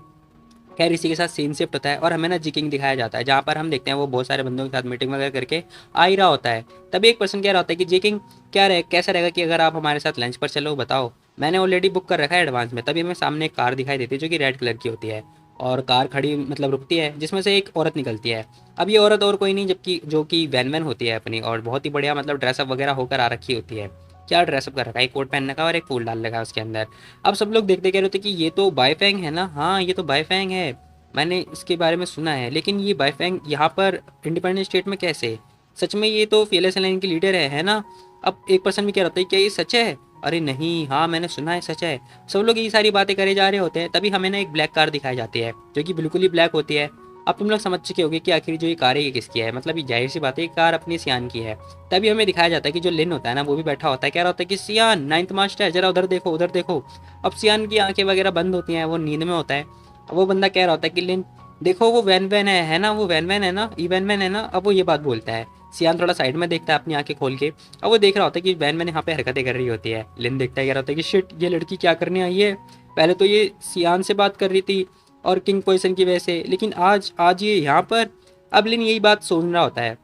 खैर इसी के साथ सीन शिफ्ट होता है और हमें ना जी किंग दिखाया जाता है जहाँ पर हम देखते हैं वो बहुत सारे बंदों के साथ मीटिंग वगैरह करके आ ही रहा होता है। तभी एक पर्सन कह रहा होता है कि जी किंग क्या रहे कैसा रहेगा कि अगर आप हमारे साथ लंच पर चलो बताओ, मैंने ऑलरेडी बुक कर रखा है एडवांस में। तभी हमें सामने एक कार दिखाई देती है जो कि रेड कलर की होती है और कार खड़ी मतलब रुकती है जिसमें से एक औरत निकलती है। अब ये औरत और कोई नहीं जबकि जो कि वैन होती है अपनी, और बहुत ही बढ़िया मतलब ड्रेसअप वगैरह होकर आ रखी होती है। क्या ड्रेसअप कर रखा है, एक कोट पहन रखा है और एक फूल डाल रखा है उसके अंदर। अब सब लोग देखते कह रहे होते कि ये तो बाईफैंग है ना, हाँ ये तो बाईफैंग है, मैंने इसके बारे में सुना है, लेकिन ये बाईफैंग यहाँ पर इंडिपेंडेंस स्टेट में कैसे, सच में ये तो फेलियस लाइन की लीडर है ना? अब एक पर्सन भी कह रहा होता है क्या ये सच है? अरे नहीं, हाँ मैंने सुना है, सच है। सब लोग ये सारी बातें करे जा रहे होते हैं, तभी हमें ना एक ब्लैक कार दिखाई जाती है जो कि बिल्कुल ही ब्लैक होती है। अब तुम लोग समझ चुके होगे कि आखिर जो ये कार है ये किसकी है, मतलब ये जाहिर सी बात है, ये कार अपनी सियान की है। तभी हमें दिखाया जाता है कि जो लिन होता है ना वो भी बैठा होता है, कह रहा होता है कि सियान नाइन्थ मास्टर जरा उधर देखो उधर देखो। अब सियान की आंखें वगैरह बंद होती हैं, वो नींद में होता है। अब वो बंदा कह रहा होता है कि लिन देखो वो वैन वैन है ना, वो वैन वैन है ना, ई वैन वैन है ना। अब वो ये बात बोलता है। सियान थोड़ा साइड में देखता है अपनी आंखें खोल के। अब वो देख रहा होता है कि वैन वैन यहाँ पे हरकतें कर रही होती है। लिन देखता है, कह रहा होता है कि शिट ये लड़की क्या करने आई है। पहले तो ये सियान से बात कर रही थी और किंग पोजिशन की वजह से, लेकिन आज आज ये यहाँ पर। अब लिन यही बात सोच रहा होता है।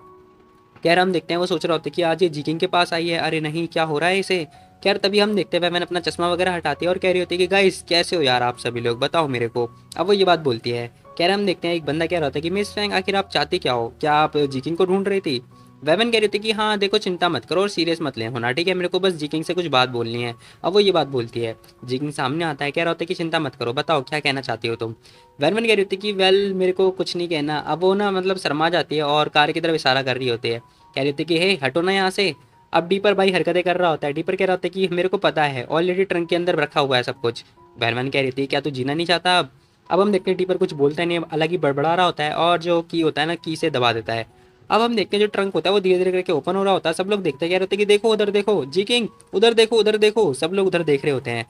खैर हम देखते हैं वो सोच रहा होता है कि आज ये जी किंग के पास आई है, अरे नहीं क्या हो रहा है इसे। खैर तभी हम देखते हैं मैंने अपना चश्मा वगैरह हटाती है और कह रही होती है कि गाइस कैसे हो यार आप सभी लोग, बताओ मेरे को। अब वो ये बात बोलती है। कह रहे हम देखते हैं एक बंदा कह रहा होता है कि मिस फैंग आखिर आप चाहती क्या हो, क्या आप जी किंग को ढूंढ रही थी। वेवन कह रही थी कि हाँ देखो चिंता मत करो और सीरियस मत ले होना, ठीक है, मेरे को बस जी किंग से कुछ बात बोलनी है। अब वो ये बात बोलती है। जी किंग सामने आता है, कह रहा होता है कि चिंता मत करो, बताओ क्या कहना चाहती हो तुम। वेवन कह रही होती है कि वेल मेरे को कुछ नहीं कहना। अब वो ना मतलब शर्मा जाती है और कार की तरफ इशारा कर रही होती है। कह रही थी कि हे हटो ना यहाँ से। अब डीपर भाई हरकतें कर रहा होता है। डीपर कह रहा होता है कि मेरे को पता है ऑलरेडी ट्रंक के अंदर रखा हुआ है सब कुछ। बहरमान कह रही थी क्या तू जीना नहीं चाहता अब हम देखते हैं डीपर कुछ बोलता नहीं, अलग ही बड़बड़ा रहा होता है और जो की होता है ना की से दबा देता है। अब हम देखते हैं जो ट्रंक होता है वो धीरे धीरे करके ओपन हो रहा होता है। सब लोग देखते हैं, कह रहे होते हैं कि देखो उधर देखो जी किंग, उधर देखो उधर देखो। सब लोग उधर देख रहे होते हैं।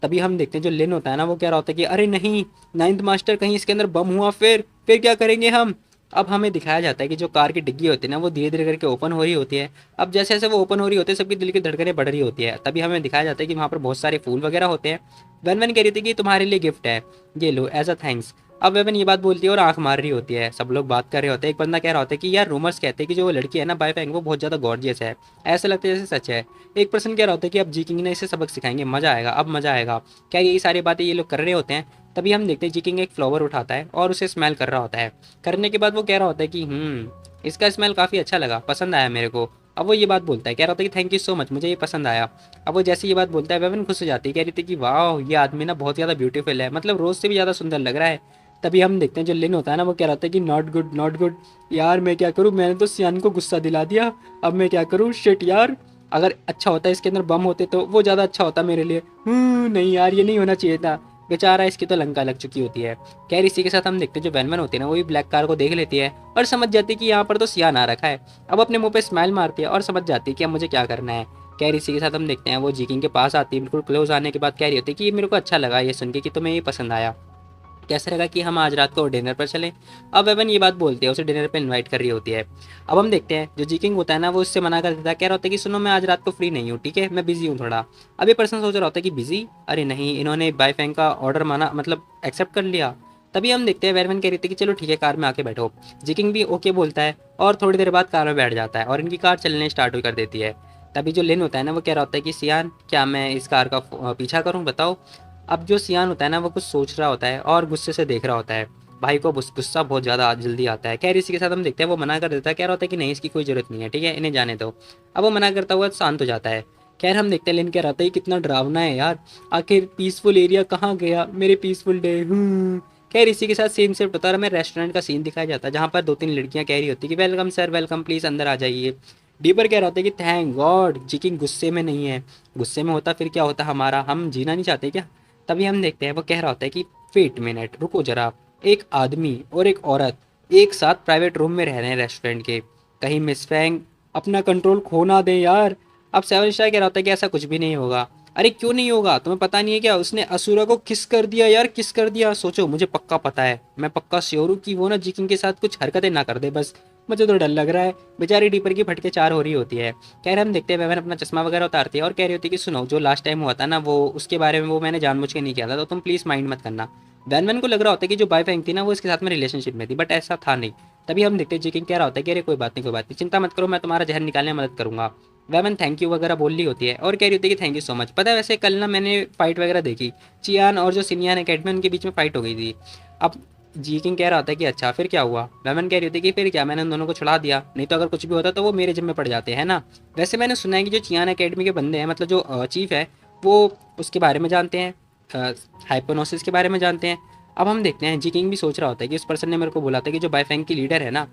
तभी हम देखते हैं जो लिन होता है ना वो कह रहा होता है कि अरे नहीं नाइन्थ मास्टर कहीं इसके अंदर बम हुआ फिर क्या करेंगे हम। अब हमें दिखाया जाता है कि जो कार की डिग्गी होती है ना वो धीरे धीरे करके ओपन हो रही होती है। अब जैसे जैसे वो ओपन हो रही होती है सबकी दिल की धड़कनें बढ़ रही होती है। तभी हमें दिखाया जाता है कि वहाँ पर बहुत सारे फूल वगैरह होते हैं। वन वन कह रही थी कि तुम्हारे लिए गिफ्ट है, ये लो एज अ थैंक्स। अब वेवन ये बात बोलती है और आंख मार रही होती है। सब लोग बात कर रहे होते हैं। एक बंदा कह रहा होता है कि यार रूमर्स कहते हैं कि जो वो लड़की है ना बायफैंग वो बहुत ज़्यादा गॉर्जियस है, ऐसा लगता है जैसे सच है। एक पर्सन कह रहा होता है कि अब जी किंग ने इसे सबक सिखाएंगे, मज़ा आएगा अब मज़ा आएगा। क्या यही सारी बातें ये लोग कर रहे होते हैं। तभी हम देखते हैं जी किंग एक फ्लावर उठाता है और उसे स्मेल कर रहा होता है। करने के बाद वो कह रहा होता है कि इसका स्मेल काफ़ी अच्छा लगा, पसंद आया मेरे को। अब वो ये बात बोलता है, कह रहा होता है कि थैंक यू सो मच, मुझे ये पसंद आया। अब वो जैसे ये बात बोलता है वेवन खुश हो जाती है, कह रही थी कि वाह ये आदमी ना बहुत ज़्यादा ब्यूटीफुल है, मतलब रोज़ से भी ज़्यादा सुंदर लग रहा है। तभी हम देखते हैं जो लिन होता है ना वो कह रहा था कि नॉट गुड नॉट गुड। यार मैं क्या करूँ, मैंने तो सियान को गुस्सा दिला दिया, अब मैं क्या करूँ, शिट यार। अगर अच्छा होता इसके अंदर बम होते तो वो ज़्यादा अच्छा होता मेरे लिए। नहीं यार ये नहीं होना चाहिए था, बेचारा इसकी तो लंका लग चुकी होती है। खैर इसी के साथ हम देखते हैं जो वैन वैन होती है ना वो भी ब्लैक कार को देख लेती है और समझ जाती है कि यहाँ पर तो सियान आ रखा है। अब अपने मुंह पे स्माइल मारती है और समझ जाती है कि अब मुझे क्या करना है। खैर इसी के साथ हम देखते हैं वो जी किंग के पास आती है, बिल्कुल क्लोज आने के बाद कह रही होती है कि ये मेरे को अच्छा लगा ये सुन के कि तुम्हें ये पसंद आया, कैसे लगा कि हम आज रात को डिनर पर चलें। अब एवन ये बात बोलती है, उसे डिनर पर इनवाइट कर रही होती है। अब हम देखते हैं जो जी किंग होता है ना वो उससे मना कर देता है, कह रहा होता है कि सुनो मैं आज रात को फ्री नहीं हूँ, ठीक है मैं बिजी हूँ थोड़ा। अब ये पर्सन सोच रहा होता है कि बिजी, अरे नहीं इन्होंने बाईफैंग का ऑर्डर माना मतलब एक्सेप्ट कर लिया। तभी हम देखते हैं वेरमैन कह रही थी कि चलो ठीक है कार में आके बैठो। जी किंग भी ओके बोलता है और थोड़ी देर बाद कार में बैठ जाता है और इनकी कार चलने स्टार्ट कर देती है। तभी जो लिन होता है ना वो कह रहा होता है कि सियान क्या मैं इस कार का पीछा करूँ बताओ। अब जो सियान होता है ना वो कुछ सोच रहा होता है और गुस्से से देख रहा होता है। भाई को गुस्सा बहुत ज़्यादा जल्दी आता है। खैर इसी के साथ हम देखते हैं वो मना कर देता है, कह रहा होता है कि नहीं इसकी कोई ज़रूरत नहीं है, ठीक है इन्हें जाने दो। अब वो मना करता हुआ शांत हो जाता है। खैर हम देखते हैं लिन कह रहा था है कितना डरावना है यार, आखिर पीसफुल एरिया कहाँ गया मेरे पीसफुल डे। खैर इसी के साथ सीन शिफ्ट होता है और हमें रेस्टोरेंट का सीन दिखाया जाता है जहाँ पर दो तीन लड़कियाँ कह रही होती है कि वेलकम सर वेलकम प्लीज़ अंदर आ जाइए। डीपर कह रहा होता है कि थैंक गॉड जिकिंग गुस्से में नहीं है, गुस्से में होता फिर क्या होता हमारा, हम जीना नहीं चाहते क्या। तभी हम देखते हैं वो कह रहा होता है कि वेट मिनट रुको जरा, एक आदमी और एक औरत एक साथ प्राइवेट रूम में रह रहे हैं रेस्टोरेंट के, कहीं मिस फैंग अपना कंट्रोल खो ना दे यार। अब सेवन स्टार कह रहा होता है कि ऐसा कुछ भी नहीं होगा। अरे क्यों नहीं होगा, तुम्हें पता नहीं है क्या, उसने असुरा को किस कर दिया यार, किस कर दिया, सोचो मुझे पक्का पता है, मैं पक्का श्योर हूँ कि वो ना जिकिंग के साथ कुछ हरकतें ना कर दे बस। मुझे तो डर लग रहा है, बेचारी डीपर की फटके चार हो रही होती है। कह रहे हम देखते हैं वेवन अपना चश्मा वगैरह उतारती है और कह रही होती है कि सुनो जो लास्ट टाइम हुआ था ना वो उसके बारे में वो मैंने जानबूझ के नहीं किया था, तो तुम प्लीज़ माइंड मत करना। वैन को लग रहा होता है कि जो बाईफैंग थी ना वो इसके साथ में रिलेशनशिप में थी, बट ऐसा था नहीं। तभी हम देखते हैं जिकिंग कह रहा होता है कि अरे कोई बात नहीं कोई बात नहीं, चिंता मत करो मैं तुम्हारा जहर निकालने में मदद करूंगा। वेवन थैंक यू वगैरह बोल रही होती है और कह रही होती है कि थैंक यू सो मच। पता है वैसे कल ना मैंने फाइट वगैरह देखी, चियान और जो सिनियन अकेडमी उनके बीच में फाइट हो गई थी। अब जी किंग कह रहा होता है कि अच्छा फिर क्या हुआ। वेवन कह रही होती है कि फिर क्या, मैंने उन दोनों को छुड़ा दिया, नहीं तो अगर कुछ भी होता तो वो मेरे जिम्मे पड़ जाते हैं ना। वैसे मैंने सुना है कि जो चियान अकेडमी के बंदे हैं मतलब जो चीफ है वो उसके बारे में जानते हैं, हाइपोनोसिस के बारे में जानते हैं। अब हम देखते हैं जी किंग भी सोच रहा होता है कि उस पर्सन ने मेरे को बोला था कि जो बाईफैंग की लीडर है ना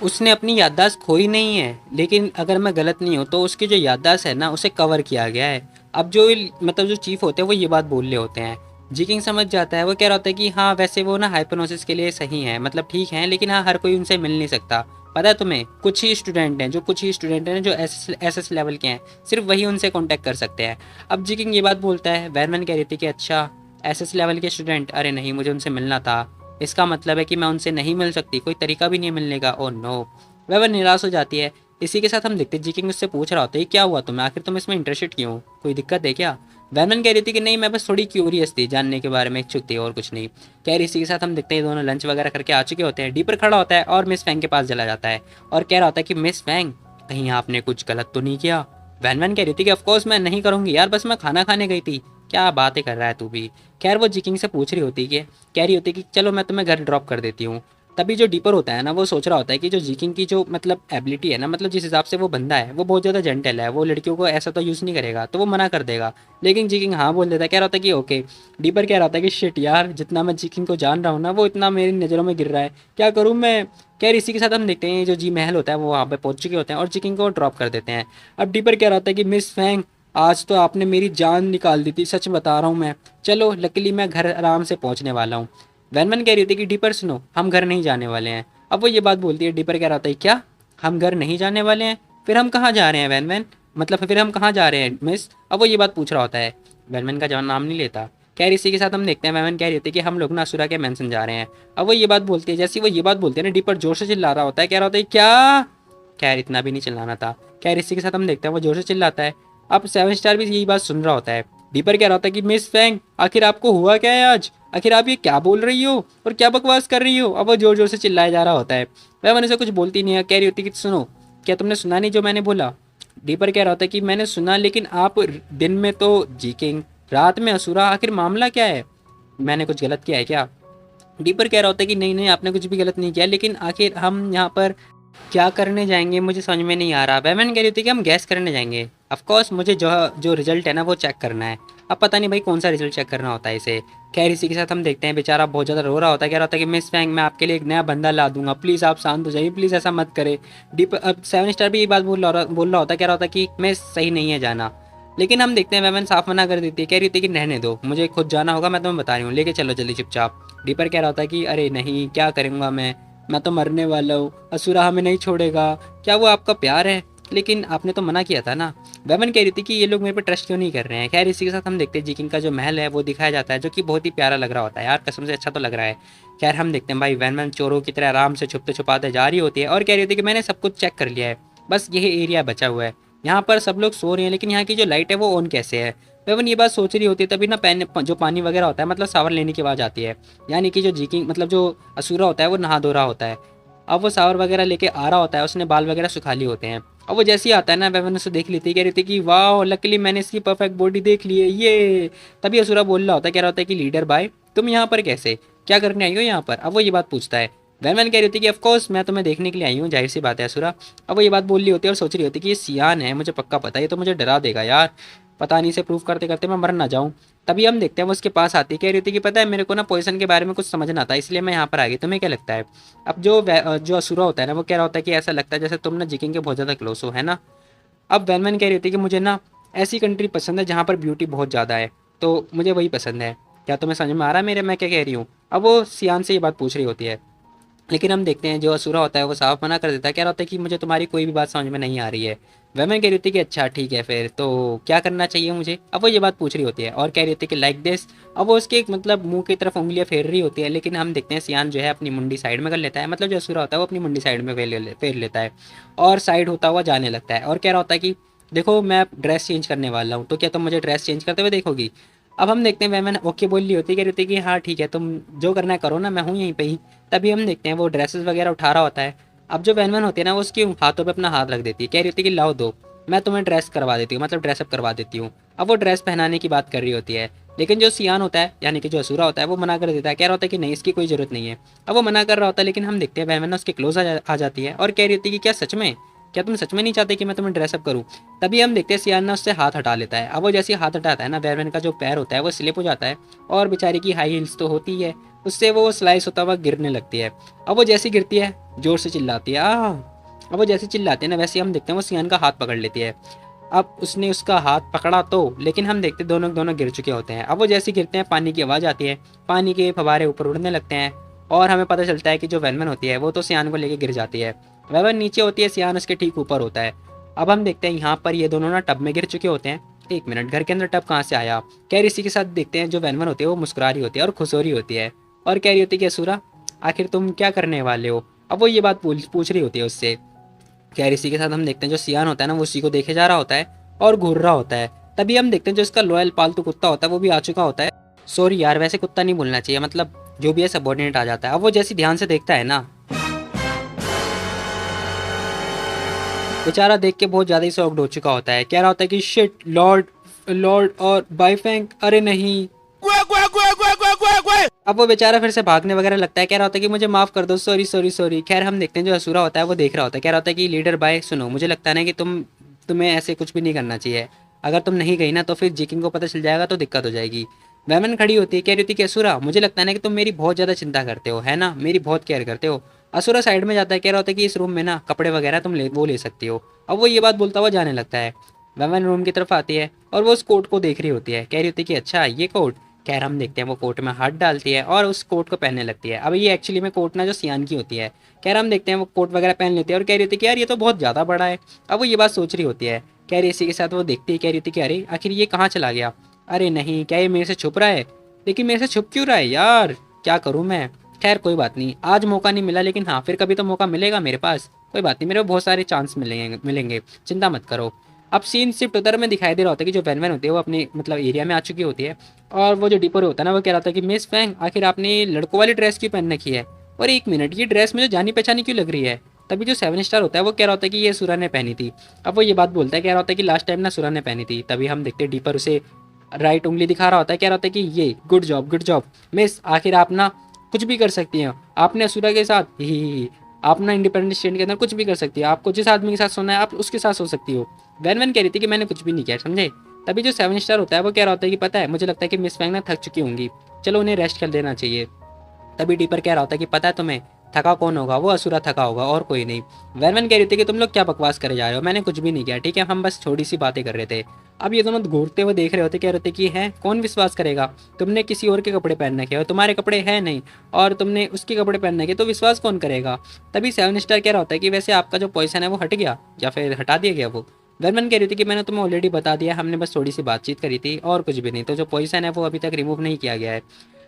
उसने अपनी याददाश्त खोई नहीं है, लेकिन अगर मैं गलत नहीं हूँ तो उसकी जो याददाश्त है ना उसे कवर किया गया है। अब जो मतलब जो चीफ होते हैं वो ये बात बोल रहे होते हैं। जी किंग समझ जाता है, वो कह रहा होता है कि हाँ वैसे वो ना हाइपनोसिस के लिए सही है, मतलब ठीक है, लेकिन हाँ हर कोई उनसे मिल नहीं सकता। पता है तुम्हें, कुछ ही स्टूडेंट हैं जो एस लेवल के हैं, सिर्फ वही उनसे कांटेक्ट कर सकते हैं। अब जी किंग ये बात बोलता है, वैनमैन कह रही थी कि अच्छा एस लेवल के स्टूडेंट, अरे नहीं मुझे उनसे मिलना था, इसका मतलब है कि मैं उनसे नहीं मिल सकती, कोई तरीका भी नहीं है मिलने का, ओ नो। वह निराश हो जाती है। इसी के साथ हम देखते हैं जी किंग उससे पूछ रहा होता है क्या हुआ तुम्हें, आखिर तुम इसमें इंटरेस्टेड क्यों हो, कोई दिक्कत है क्या। वैनमैन कह रही थी कि नहीं मैं बस थोड़ी क्यूरियस थी, जानने के बारे में इच्छुक थी और कुछ नहीं। कह रही इसी के साथ हम देखते हैं दोनों लंच वगैरह करके आ चुके होते हैं। डीपर खड़ा होता है और मिस फैंग के पास चला जाता है और कह रहा होता है कि मिस फैंग कहीं आपने कुछ गलत तो नहीं किया। वैनमैन कह रही थी कि ऑफकोर्स मैं नहीं करूंगी यार, बस मैं खाना खाने गई थी। क्या बातें कर रहा है तू भी। खैर वो जी किंग से पूछ रही होती कि कह रही होती कि चलो मैं तुम्हें घर ड्रॉप कर देती हूँ। तभी जो डीपर होता है ना वो सोच रहा होता है कि जो जी किंग की जो मतलब एबिलिटी है ना, मतलब जिस हिसाब से वो बंदा है वो बहुत ज़्यादा जेंटल है, वो लड़कियों को ऐसा तो यूज़ नहीं करेगा, तो वो मना कर देगा। लेकिन जी किंग हाँ बोल देता है, कह रहा होता है कि ओके। डीपर कह रहा होता है कि शिट यार, जितना मैं जी किंग को जान रहा हूँ ना वो इतना मेरी नज़रों में गिर रहा है, क्या करूँ मैं। खैर इसी के साथ हम देखते हैं जो जी महल होता है वो वहाँ पे पहुँच चुके होते हैं और जी किंग को ड्रॉप कर देते हैं। अब डीपर कह रहा होता है कि मिस फैंग आज तो आपने मेरी जान निकाल दी थी, सच बता रहा हूँ मैं। चलो लकीली मैं घर आराम से पहुँचने वाला हूँ। वैनमैन कह रही थी कि डीपर सुनो, हम घर नहीं जाने वाले हैं। अब वो ये बात बोलती है, डीपर कह रहा होता है क्या हम घर नहीं जाने वाले हैं, फिर हम कहाँ जा रहे हैं वैनमैन, मतलब फिर हम कहाँ जा रहे हैं मिस। अब वो ये बात पूछ रहा होता है, वैनमैन का जवान नाम नहीं लेता। खैर इसी के साथ हम देखते हैं वैनमैन कह रही होती है कि हम लोग ना असुरा के मेंशन जा रहे हैं। अब वो ये बात बोलती है, जैसे वो ये बात बोलती है ना डीपर जोर से चिल्ला रहा होता है, कह रहा होता है क्या। खैर इतना भी नहीं चिल्लाना था। खैर इसी के साथ हम देखते हैं वो जोर से चिल्लाता है। अब 7 स्टार भी यही बात सुन रहा होता है। डीपर कह रहा होता है कि मिस फैंग आखिर आपको हुआ क्या है आज, आखिर आप ये क्या बोल रही हो और क्या बकवास कर रही हो। अब वो जोर जोर से चिल्लाया जा रहा होता है। वह मैंने से कुछ बोलती नहीं है, कह रही होती कि सुनो, क्या तुमने सुना नहीं जो मैंने बोला। डीपर कह रहा होता है कि मैंने सुना, लेकिन आप दिन में तो जी किंग, रात में असुरा, आखिर मामला क्या है, मैंने कुछ गलत किया है क्या। डीपर कह रहा होता है कि नहीं नहीं आपने कुछ भी गलत नहीं किया, लेकिन आखिर हम यहाँ पर क्या करने जाएंगे मुझे समझ में नहीं आ रहा। बैमन कह रही थी कि हम गैस करने जाएंगे, ऑफ कोर्स मुझे जो जो रिजल्ट है ना वो चेक करना है। अब पता नहीं भाई कौन सा रिजल्ट चेक करना होता है इसे। खैर इसी के साथ हम देखते हैं बेचारा बहुत ज़्यादा रो रहा होता है, कह रहा होता है कि मिस फैंग मैं आपके लिए एक नया बंदा ला दूंगा, प्लीज़ आप शांत हो जाइए, प्लीज़ ऐसा मत करे। डीप अब 7 स्टार भी ये बात बोल रहा होता है, कह रहा होता है कि मैं सही नहीं है जाना। लेकिन हम देखते हैं वैमन साफ मना कर देती है, कह रही थी कि रहने दो, मुझे खुद जाना होगा, मैं तुम्हें बता रही हूँ, लेके चलो जल्दी चुपचाप। डीपर कह रहा होता है कि अरे नहीं क्या करूँगा मैं तो मरने वाला हूँ, असुरा हमें नहीं छोड़ेगा, क्या वो आपका प्यार है, लेकिन आपने तो मना किया था ना। वेमन कह रही थी कि ये लोग मेरे पे ट्रस्ट क्यों नहीं कर रहे हैं। खैर इसी के साथ हम देखते हैं जिकिंग का जो महल है वो दिखाया जाता है, जो कि बहुत ही प्यारा लग रहा होता है यार, कसम से अच्छा तो लग रहा है। खैर हम देखते हैं भाई वैनमैन चोरों की तरह आराम से छुपते छुपाते जा रही होती है और कह रही होती है कि मैंने सब कुछ चेक कर लिया है, बस यही एरिया बचा हुआ है, यहाँ पर सब लोग सो रहे हैं, लेकिन यहाँ की जो लाइट है वो ऑन कैसे है। वेवन ये बात सोच रही होती है, तभी ना जो पानी वगैरह होता है मतलब सावर लेने की आवाज़ आती है, यानी कि जो जिकिंग मतलब जो असुरा होता है वो नहा धो रहा होता है। अब वो सावर वगैरह लेके आ रहा होता है, उसने बाल वगैरह सुखा लिए होते हैं। अब वो जैसे ही आता है ना वेवन उसे देख लेती है, कह रही थी कि वाह लकीली मैंने इसकी परफेक्ट बॉडी देख ली है ये। तभी असुरा बोल रहा होता है, कह रहा होता है कि लीडर भाई तुम यहाँ पर कैसे, क्या करने आई हो यहाँ पर। अब वो ये बात पूछता है। वैनमैन कह रही होती है कि ऑफकोर्स मैं तुम्हें देखने के लिए आई हूँ, जाहिर सी बात है असुरा। अब वो ये बात बोल रही होती है और सोच रही होती है कि ये सियान है, मुझे पक्का पता है, ये तो मुझे डरा देगा यार, पता नहीं इसे प्रूव करते करते मैं मर ना जाऊँ। तभी हम देखते हैं वो उसके पास आती है, कह रही थी कि पता है मेरे को ना पोजीशन के बारे में कुछ समझना था, इसलिए मैं यहाँ पर आ गई, तुम्हें क्या लगता है। अब जो असुरा होता है ना वो कह रहा होता है कि ऐसा लगता है जैसे तुम ना जिकिंग के बहुत ज़्यादा क्लोज हो, है ना। अब वैनमैन कह रही होती है कि मुझे ना ऐसी कंट्री पसंद है जहाँ पर ब्यूटी बहुत ज़्यादा है, तो मुझे वही पसंद है। क्या तुम्हें समझ में आ रहा है मेरे मैं क्या कह रही हूँ। अब वो सियान से ये बात पूछ रही होती है, लेकिन हम देखते हैं जो असुरा होता है वो साफ मना कर देता है, कह रहा होता है कि मुझे तुम्हारी कोई भी बात समझ में नहीं आ रही है। वह कह रही होती है कि अच्छा ठीक है फिर तो क्या करना चाहिए मुझे। अब वो ये बात पूछ रही होती है और कह रही होती है कि लाइक दिस। अब वो उसके मतलब मुंह की तरफ उंगलियां फेर रही होती है, लेकिन हम देखते हैं सियान जो है अपनी मुंडी साइड में कर लेता है, मतलब जो असुरा होता है वो अपनी मुंडी साइड में फेर लेता है और साइड होता हुआ जाने लगता है और कह रहा होता है कि देखो मैं ड्रेस चेंज करने वाला हूँ, तो क्या तुम मुझे ड्रेस चेंज करते हुए देखोगी। अब हम देखते हैं वैमन ओके बोल रही होती है, कह रही होती है कि हाँ ठीक है तुम जो करना है करो ना, मैं हूँ यहीं पे ही। तभी हम देखते हैं वो ड्रेसेस वगैरह उठा रहा होता है। अब जो वैनमैन होती है ना वो उसके हाथों पे अपना हाथ रख देती है, कह रही होती है कि लाओ दो, मैं तुम्हें ड्रेस करवा देती हूँ, मतलब ड्रेसअप करवा देती हूँ। अब वो ड्रेस पहनाने की बात कर रही होती है, लेकिन जो सियान होता है यानी कि जो असुरा होता है वो मना कर देता है, कह रहा होता है कि नहीं इसकी कोई ज़रूरत नहीं है। अब वो मना कर रहा होता है, लेकिन हम देखते हैं वैनमैन उसके क्लोज आ जाती है और कह रही होती है कि क्या सच में, क्या तुम सच में नहीं चाहते कि मैं तुम्हें ड्रेसअप करूँ? तभी हम देखते हैं सियान ना उससे हाथ हटा लेता है। अब वो जैसे ही हाथ हटाता है ना, वेरवन का जो पैर होता है वो स्लिप हो जाता है और बेचारी की हाई हील्स तो होती है, उससे वो स्लाइस होता हुआ गिरने लगती है। अब वो जैसी गिरती है जोर से चिल्लाती है आ। अब वो जैसे चिल्लाती है ना, वैसे हम देखते हैं वो सियान का हाथ पकड़ लेती है। अब उसने उसका हाथ पकड़ा तो, लेकिन हम देखते दोनों दोनों गिर चुके होते हैं। अब वो जैसे गिरते हैं पानी की आवाज़ आती है, पानी के फव्वारे ऊपर उड़ने लगते हैं और हमें पता चलता है कि जो वेनवन होती है वो तो सियान को लेके गिर जाती है। वेनवन नीचे होती है, सियान उसके ठीक ऊपर होता है। अब हम देखते हैं यहाँ पर ये दोनों ना टब में गिर चुके होते हैं। एक मिनट, घर के अंदर टब कहाँ से आया? कह रही इसी के साथ देखते हैं जो वेनवन होती है वो मुस्कुरा रही होती है और खुश हो रही होती है और कह रही होती है कि असुरा आखिर तुम क्या करने वाले हो? अब वो ये बात पूछ रही होती है उससे। खैर इसी के साथ हम देखते हैं जो सियान होता है ना वो उसी को देखे जा रहा होता है और घूर रहा होता है। तभी हम देखते हैं जो इसका लॉयल पालतू कुत्ता होता है वो भी आ चुका होता है। सॉरी यार, वैसे कुत्ता नहीं बोलना चाहिए, मतलब जो भी है सबॉर्डिनेट आ जाता है। अब वो जैसे ध्यान से देखता है ना, बेचारा देख के बहुत ज़्यादा ही शॉक्ड हो चुका होता है। कह रहा होता है कि शिट लॉर्ड लॉर्ड और बाईफैंक, अरे नहीं। अब वो बेचारा फिर से भागने वगैरह लगता है, कह रहा होता है कि मुझे माफ़ कर दो, सॉरी सॉरी सॉरी। खैर हम देखते हैं जो असुरा होता है वो देख रहा होता है, कह रहा होता है कि लीडर बाय सुनो, मुझे लगता है ना कि तुम्हें ऐसे कुछ भी नहीं करना चाहिए। अगर तुम नहीं गई ना तो फिर जिकिन को पता चल जाएगा तो दिक्कत हो जाएगी। वैमन खड़ी होती है, कह रही होती है कि असुरा मुझे लगता है ना कि तुम मेरी बहुत ज़्यादा चिंता करते हो, है ना, मेरी बहुत केयर करते हो। असुरा साइड में जाता है, कह रहा होता है कि इस रूम में ना कपड़े वगैरह तुम वो ले सकती हो। अब वो ये बात बोलता हुआ जाने लगता है। वैमन रूम की तरफ आती है और वो उस कोट को देख रही होती है, कह रही होती है कि अच्छा ये कोट। खैर हम देखते हैं वो कोट में हाथ डालती है और उस कोट को पहनने लगती है। अब ये एक्चुअली में कोट ना जो सियान की होती है। खैर हम देखते हैं वो कोट वगैरह पहन लेती है और कह रही होती है कि यार ये तो बहुत ज़्यादा बड़ा है। अब वो ये बात सोच रही होती है। कह रही इसी के साथ वो देखती है, कह रही होती है कि अरे आखिर ये कहाँ चला गया? अरे नहीं, क्या ये मेरे से छुप रहा है? लेकिन मेरे से छुप क्यों रहा है यार, क्या करूँ मैं? खैर कोई बात नहीं, आज मौका नहीं मिला, लेकिन हाँ फिर कभी तो मौका मिलेगा मेरे पास। कोई बात नहीं, मेरे को बहुत सारे चांस मिलेंगे, चिंता मत करो। अब सीन शिफ्ट उधर में दिखाई दे रहा होता है कि जो वैन होती है वो अपने मतलब एरिया में आ चुकी होती है और वो जो डिपर होता है ना वो कह रहा था कि मिस फैंग आखिर आपने लड़कों वाली ड्रेस क्यों पहन रखी है? और एक मिनट, ये ड्रेस मुझे जानी पहचानी क्यों लग रही है? तभी जो 7 स्टार होता है वो कह रहा होता है कि ये सुरा ने पहनी थी। अब वो ये बात बोलता है, कह रहा होता है कि लास्ट टाइम ना सुरा ने पहनी थी। तभी हम देखते हैं डिपर उसे राइट उंगली दिखा रहा होता है, कह रहा होता है कि ये गुड जॉब मिस, आखिर आप ना कुछ भी कर सकती हैं। आपने असुरा के साथ ही आप ना इंडिपेंडेंस स्टेट के अंदर कुछ भी कर सकती है। आपको जिस आदमी के साथ सोना है आप उसके साथ सो सकती हो। वैन कह रही थी कि मैंने कुछ भी नहीं किया, समझे? तभी जो 7 स्टार होता है वो कह रहा होता है कि पता है मुझे लगता है कि मिस फैंग ना थक चुकी होंगी, चलो उन्हें रेस्ट कर देना चाहिए। तभी डीपर कह रहा होता है कि पता है तुम्हें थका कौन होगा? वो असुरा थका होगा और कोई नहीं। वैन कह रही थी कि तुम लोग क्या बकवास करे जा रहे हो, मैंने कुछ भी नहीं किया, ठीक है, हम बस छोटी सी बातें कर रहे थे। अब ये दोनों घूरते हुए देख रहे होते, कह रहे थे कि है कौन विश्वास करेगा, तुमने किसी और के कपड़े पहन रखे और तुम्हारे कपड़े हैं नहीं, और तुमने उसके कपड़े पहन रखे तो विश्वास कौन करेगा? तभी 7 स्टार कह रहा होता है कि वैसे आपका जो पॉइजन है वो हट गया या फिर हटा दिया गया? वो वैन कह रही थी कि मैंने तुम्हें ऑलरेडी बता दिया, हमने बस थोड़ी सी बातचीत करी थी और कुछ भी नहीं, तो जो पॉइजन है वो अभी तक रिमूव नहीं किया गया है।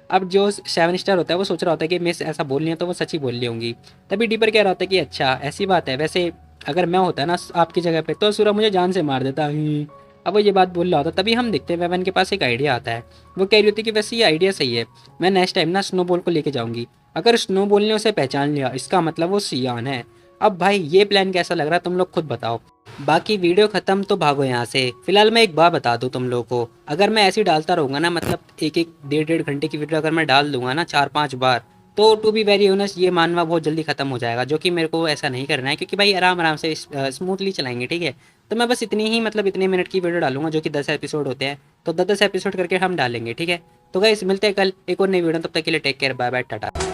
अब जो 7 स्टार होता है वो सोच रहा होता है कि मिस ऐसा बोल रही है तो वो सच ही बोल रही होंगी। तभी डीपर कह रहा होता है कि अच्छा ऐसी बात है, वैसे अगर मैं होता ना आपकी जगह पे तो सूरज मुझे जान से मार देता। अब वो ये बात बोल रहा होता, तभी हम देखते हैं वेवन के पास एक आइडिया आता है। वो कह रही होती है कि वैसे ये आइडिया सही है, मैं नेक्स्ट टाइम ना स्नोबॉल को लेके जाऊंगी। अगर स्नोबॉल ने उसे पहचान लिया इसका मतलब वो सियान है। अब भाई ये प्लान कैसा लग रहा है तुम लोग खुद बताओ। बाकी वीडियो खत्म तो भागो यहाँ से। फिलहाल मैं एक बात बता दूँ तुम लोगों को, अगर मैं ऐसे ही डालता रहूँगा ना, मतलब एक एक डेढ़ घंटे की वीडियो अगर मैं डाल दूंगा ना 4-5 बार, तो टू बी वेरी ऑनेस्ट ये मानवा बहुत जल्दी खत्म हो जाएगा, जो कि मेरे को ऐसा नहीं करना है, क्योंकि भाई आराम आराम से स्मूथली चलाएंगे, ठीक है। तो मैं बस इतनी ही मतलब इतने मिनट की वीडियो डालूंगा जो कि 10 एपिसोड होते हैं, तो 10 एपिसोड करके हम डालेंगे, ठीक है। तो गाइस मिलते हैं कल एक और नई वीडियो, तब तक के लिए take care, bye bye, Tata.